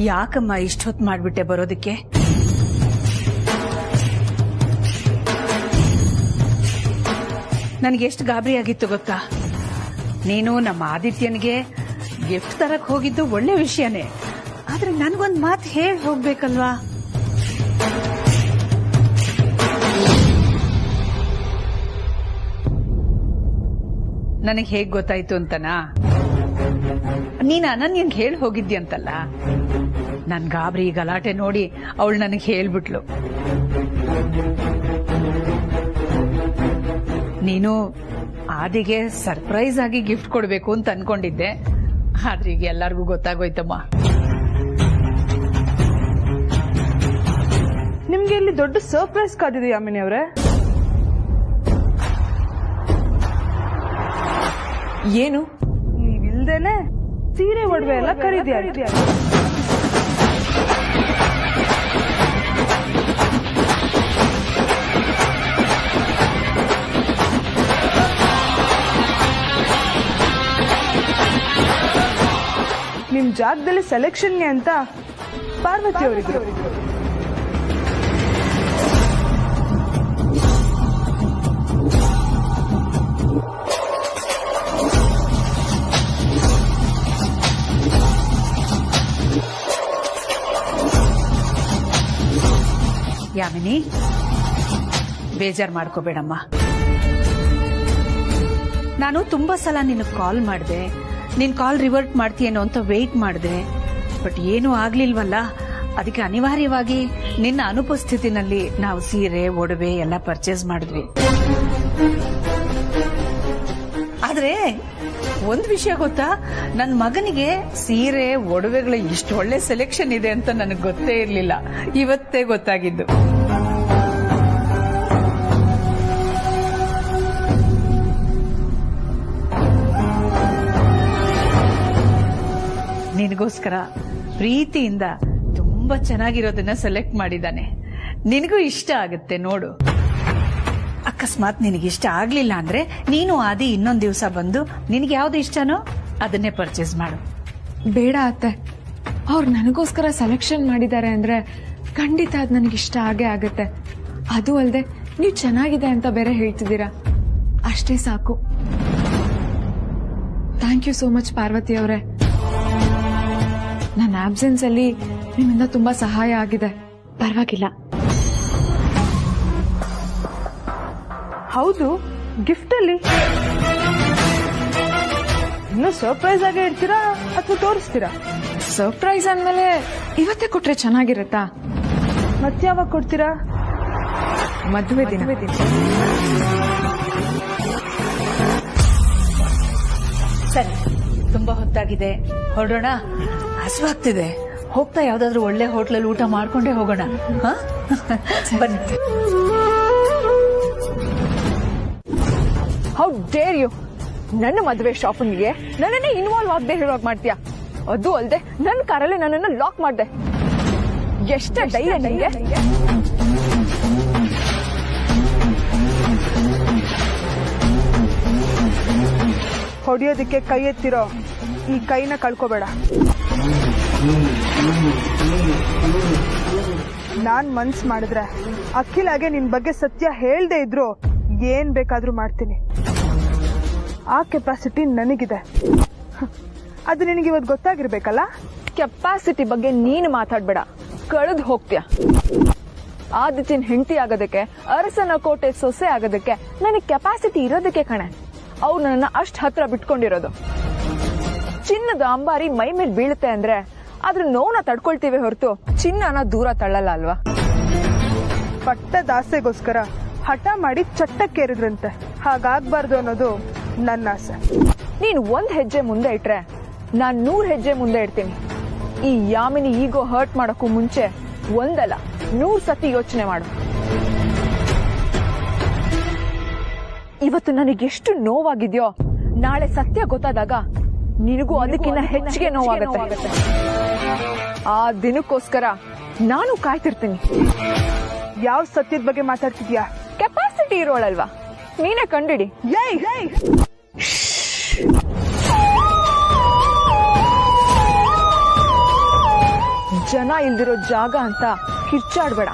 ಯಾಕಮ್ಮ ಇಷ್ಟೊತ್ತು ಮಾಡ್ಬಿಟ್ಟೆ ಬರೋದಕ್ಕೆ? ನನಗೆಷ್ಟು ಗಾಬರಿ ಆಗಿತ್ತು ಗೊತ್ತಾ? ನೀನು ನಮ್ಮ ಆದಿತ್ಯನಿಗೆ ಗಿಫ್ಟ್ ತರಕ್ ಹೋಗಿದ್ದು ಒಳ್ಳೆ ವಿಷಯನೇ, ಆದ್ರೆ ನನ್ಗೊಂದ್ ಮಾತು ಹೇಳಿ ಹೋಗ್ಬೇಕಲ್ವಾ? ನನಗೆ ಹೇಗ್ ಗೊತ್ತಾಯ್ತು ಅಂತನಾ? ನೀನ್ ಅನನ್ಯಂಗ್ ಹೇಳಿ ಹೋಗಿದ್ಯಂತಲ್ಲ. ನನ್ ಗಾಬರಿ ಗಲಾಟೆ ನೋಡಿ ಅವಳು ನನಗೆ ಹೇಳ್ಬಿಟ್ಲು. ನೀನು ಆದಿಗೆ ಸರ್ಪ್ರೈಸ್ ಆಗಿ ಗಿಫ್ಟ್ ಕೊಡ್ಬೇಕು ಅಂತ ಅನ್ಕೊಂಡಿದ್ದೆ, ಆದ್ರೆ ಈಗ ಎಲ್ಲರಿಗೂ ಗೊತ್ತಾಗೋಯ್ತಮ್ಮ. ನಿಮ್ಗೆ ಇಲ್ಲಿ ದೊಡ್ಡ ಸರ್ಪ್ರೈಸ್ ಕಾದಿದೆ ಯಾಮಿನಿ ಅವರೇ. ಏನು? ನೀವಿಲ್ದೇನೆ ಸೀರೆ ಒಡವೆ ಎಲ್ಲ ಖರೀದಿ. ನಿಮ್ ಜಾಗದಲ್ಲಿ ಸೆಲೆಕ್ಷನ್ಗೆ ಅಂತ ಪಾರ್ವತಿ ಅವರಿದ್ರು. ಯಾಮಿನಿ, ಬೇಜಾರ್ ಮಾಡ್ಕೋಬೇಡಮ್ಮ. ನಾನು ತುಂಬಾ ಸಲ ನಿನಗೆ ಕಾಲ್ ಮಾಡಿದೆ, ನಿನ್ ಕಾಲ್ ರಿವರ್ಟ್ ಮಾಡ್ತೀಯೇನೋ ಅಂತ ವೇಟ್ ಮಾಡಿದೆ, ಬಟ್ ಏನೂ ಆಗ್ಲಿಲ್ವಲ್ಲ. ಅದಕ್ಕೆ ಅನಿವಾರ್ಯವಾಗಿ ನಿನ್ನ ಅನುಪಸ್ಥಿತಿನಲ್ಲಿ ನಾವು ಸೀರೆ ಒಡವೆ ಎಲ್ಲ ಪರ್ಚೇಸ್ ಮಾಡಿದ್ವಿ. ಆದ್ರೆ ಒಂದ್ ವಿಷಯ ಗೊತ್ತಾ, ನನ್ ಮಗನಿಗೆ ಸೀರೆ ಒಡವೆಗಳ ಇಷ್ಟು ಒಳ್ಳೆ ಸೆಲೆಕ್ಷನ್ ಇದೆ ಅಂತ ನನಗೆ ಗೊತ್ತೇ ಇರ್ಲಿಲ್ಲ. ಇವತ್ತೇ ಗೊತ್ತಾಗಿದ್ದು. ನಿನಗೋಸ್ಕರ ಪ್ರೀತಿಯಿಂದ ತುಂಬಾ ಚೆನ್ನಾಗಿರೋದನ್ನ ಸೆಲೆಕ್ಟ್ ಮಾಡಿದ್ದಾನೆ. ನಿನಗೂ ಇಷ್ಟ ಆಗುತ್ತೆ ನೋಡು. ಅಕಸ್ಮಾತ್ ನಿನಗಿಷ್ಟ ಆಗ್ಲಿಲ್ಲ ಅಂದ್ರೆ ನೀನು ಆದಿ ಇನ್ನೊಂದ್ ದಿವಸ ಬಂದು ನಿನಗೆ ಯಾವ್ದು ಇಷ್ಟನೋ ಅದನ್ನೇ ಪರ್ಚೇಸ್ ಮಾಡು. ಬೇಡ ಅತ್ತೆ, ಅವ್ರು ನನಗೋಸ್ಕರ ಸೆಲೆಕ್ಷನ್ ಮಾಡಿದ್ದಾರೆ ಅಂದ್ರೆ ಖಂಡಿತ ಅದು ನನಗಿಷ್ಟ ಆಗೇ ಆಗತ್ತೆ. ಅದು ಅಲ್ಲದೆ ನೀವು ಚೆನ್ನಾಗಿದೆ ಅಂತ ಬೇರೆ ಹೇಳ್ತಿದ್ದೀರಾ, ಅಷ್ಟೇ ಸಾಕು. Thank you so much Parvati ಅವರೇ. ನನ್ನ ಆಬ್ಸೆನ್ಸ್ ಅಲ್ಲಿ ನಿಮ್ಮಿಂದ ತುಂಬಾ ಸಹಾಯ ಆಗಿದೆ. ಪರವಾಗಿಲ್ಲ. ಹೌದು, ಗಿಫ್ಟ್ ಅಲ್ಲಿ ಇನ್ನು ಸರ್ಪ್ರೈಸ್ ಆಗಿ ಇಡ್ತೀರಾ ಅಥವಾ ತೋರಿಸ್ತೀರಾ? ಸರ್ಪ್ರೈಸ್ ಅಂದ್ಮೇಲೆ ಇವತ್ತೇ ಕೊಟ್ರೆ ಚೆನ್ನಾಗಿರತ್ತಾ? ಮತ್ಯಾವಾಗ ಕೊಡ್ತೀರಾ? ಮದುವೆ ದಿನ. ಸರಿ, ತುಂಬಾ ಹೊತ್ತಾಗಿದೆ, ಹೊರಡೋಣ. ಹಸುವಾಗ್ತಿದೆ. ಹೋಗ್ತಾ ಯಾವ್ದಾದ್ರು ಒಳ್ಳೆ ಹೋಟ್ಲಲ್ಲಿ ಊಟ ಮಾಡ್ಕೊಂಡೇ ಹೋಗೋಣ. ಬನ್ನಿ. How dare you! ನನ್ನ ಮದುವೆ ಶಾಪಿಂಗ್ಗೆ ನನ್ನನ್ನೇ ಇನ್ವಾಲ್ವ್ ಆಗದೆ ಹೇಳುವಾಗ ಮಾಡ್ತೀಯಾ? ಅದು ಅಲ್ಲದೆ ನನ್ನ ಕಾರಲ್ಲೇ ನನ್ನನ್ನು ಲಾಕ್ ಮಾಡಿದೆ. ಎಷ್ಟೇ ಧೈರ್ಯ ನಿಂಗೆ? ಹೊಡೆಯೋದಕ್ಕೆ ಕೈ ಎತ್ತಿರೋ ಈ ಕೈನ ಕಳ್ಕೋಬೇಡ. ನಾನ್ ಮನ್ಸ್ ಮಾಡಿದ್ರೆ ಅಖಿಲಾಗೆ ನಿನ್ ಬಗ್ಗೆ ಸತ್ಯ ಹೇಳ್ದೆ ಇದ್ರು ಏನ್ ಬೇಕಾದ್ರೂ ಮಾಡ್ತೀನಿ. ಆ ಕೆಪಾಸಿಟಿ ನನಗಿದೆ. ಅದು ನಿನಗೆ ಇವತ್ತು ಗೊತ್ತಾಗಿರ್ಬೇಕಲ್ಲ. ಕೆಪಾಸಿಟಿ ಬಗ್ಗೆ ನೀನು ಮಾತಾಡ್ಬೇಡ, ಕಳೆದು ಹೋಗ್ತೀಯ. ಆದಿತ್ಯನ್ ಹೆಂಡತಿ ಆಗೋದಕ್ಕೆ, ಅರಸನ ಕೋಟೆ ಸೊಸೆ ಆಗೋದಕ್ಕೆ ನನಗೆ ಕೆಪಾಸಿಟಿ ಇರೋದಕ್ಕೆ ಕಣೆ ಅವ್ರು ನನ್ನ ಅಷ್ಟ್ ಹತ್ರ ಬಿಟ್ಕೊಂಡಿರೋದು. ಚಿನ್ನದ ಅಂಬಾರಿ ಮೈ ಮೇಲೆ ಬೀಳುತ್ತೆ ಅಂದ್ರೆ ಅದ್ರ ನೋವನ್ನ ತಡ್ಕೊಳ್ತೀವಿ ಹೊರತು ಚಿನ್ನನ ದೂರ ತಳ್ಳಲ್ಲ ಅಲ್ವಾ? ಪಟ್ಟದ ಆಸೆಗೋಸ್ಕರ ಹಠ ಮಾಡಿ ಚಟ್ಟಕ್ಕೇರಿದ್ರಂತೆ. ಹಾಗಾಗ್ಬಾರ್ದು ಅನ್ನೋದು ನನ್ನ ಆಸೆ. ನೀನ್ 1 ಹೆಜ್ಜೆ ಮುಂದೆ ಇಟ್ರೆ ನಾನ್ 100 ಹೆಜ್ಜೆ ಮುಂದೆ ಇಡ್ತೀನಿ. ಈ ಯಾಮಿನಿ ಈಗೋ ಹರ್ಟ್ ಮಾಡೋಕ್ಕೂ ಮುಂಚೆ 1 ಅಲ್ಲ 100 ಸತಿ ಯೋಚನೆ ಮಾಡು. ಇವತ್ತು ನನಗೆಷ್ಟು ನೋವಾಗಿದ್ಯೋ ನಾಳೆ ಸತ್ಯ ಗೊತ್ತಾದಾಗ ನಿನಗೂ ಅದಕ್ಕಿಂತ ಹೆಚ್ಚಿಗೆ ನೋವಾಗುತ್ತೆ. ಆ ದಿನಕ್ಕೋಸ್ಕರ ನಾನು ಕಾಯ್ತಿರ್ತೀನಿ. ಯಾವ ಸತ್ಯದ ಬಗ್ಗೆ ಮಾತಾಡ್ತಿದ್ಯಾ? ಕೆಪಾಸಿಟಿ ಇರೋಳಲ್ವಾ, ನೀನೇ ಕಂಡಿಡಿ. ಜನ ಇಲ್ದಿರೋ ಜಾಗ ಅಂತ ಕಿರ್ಚಾಡ್ಬೇಡ.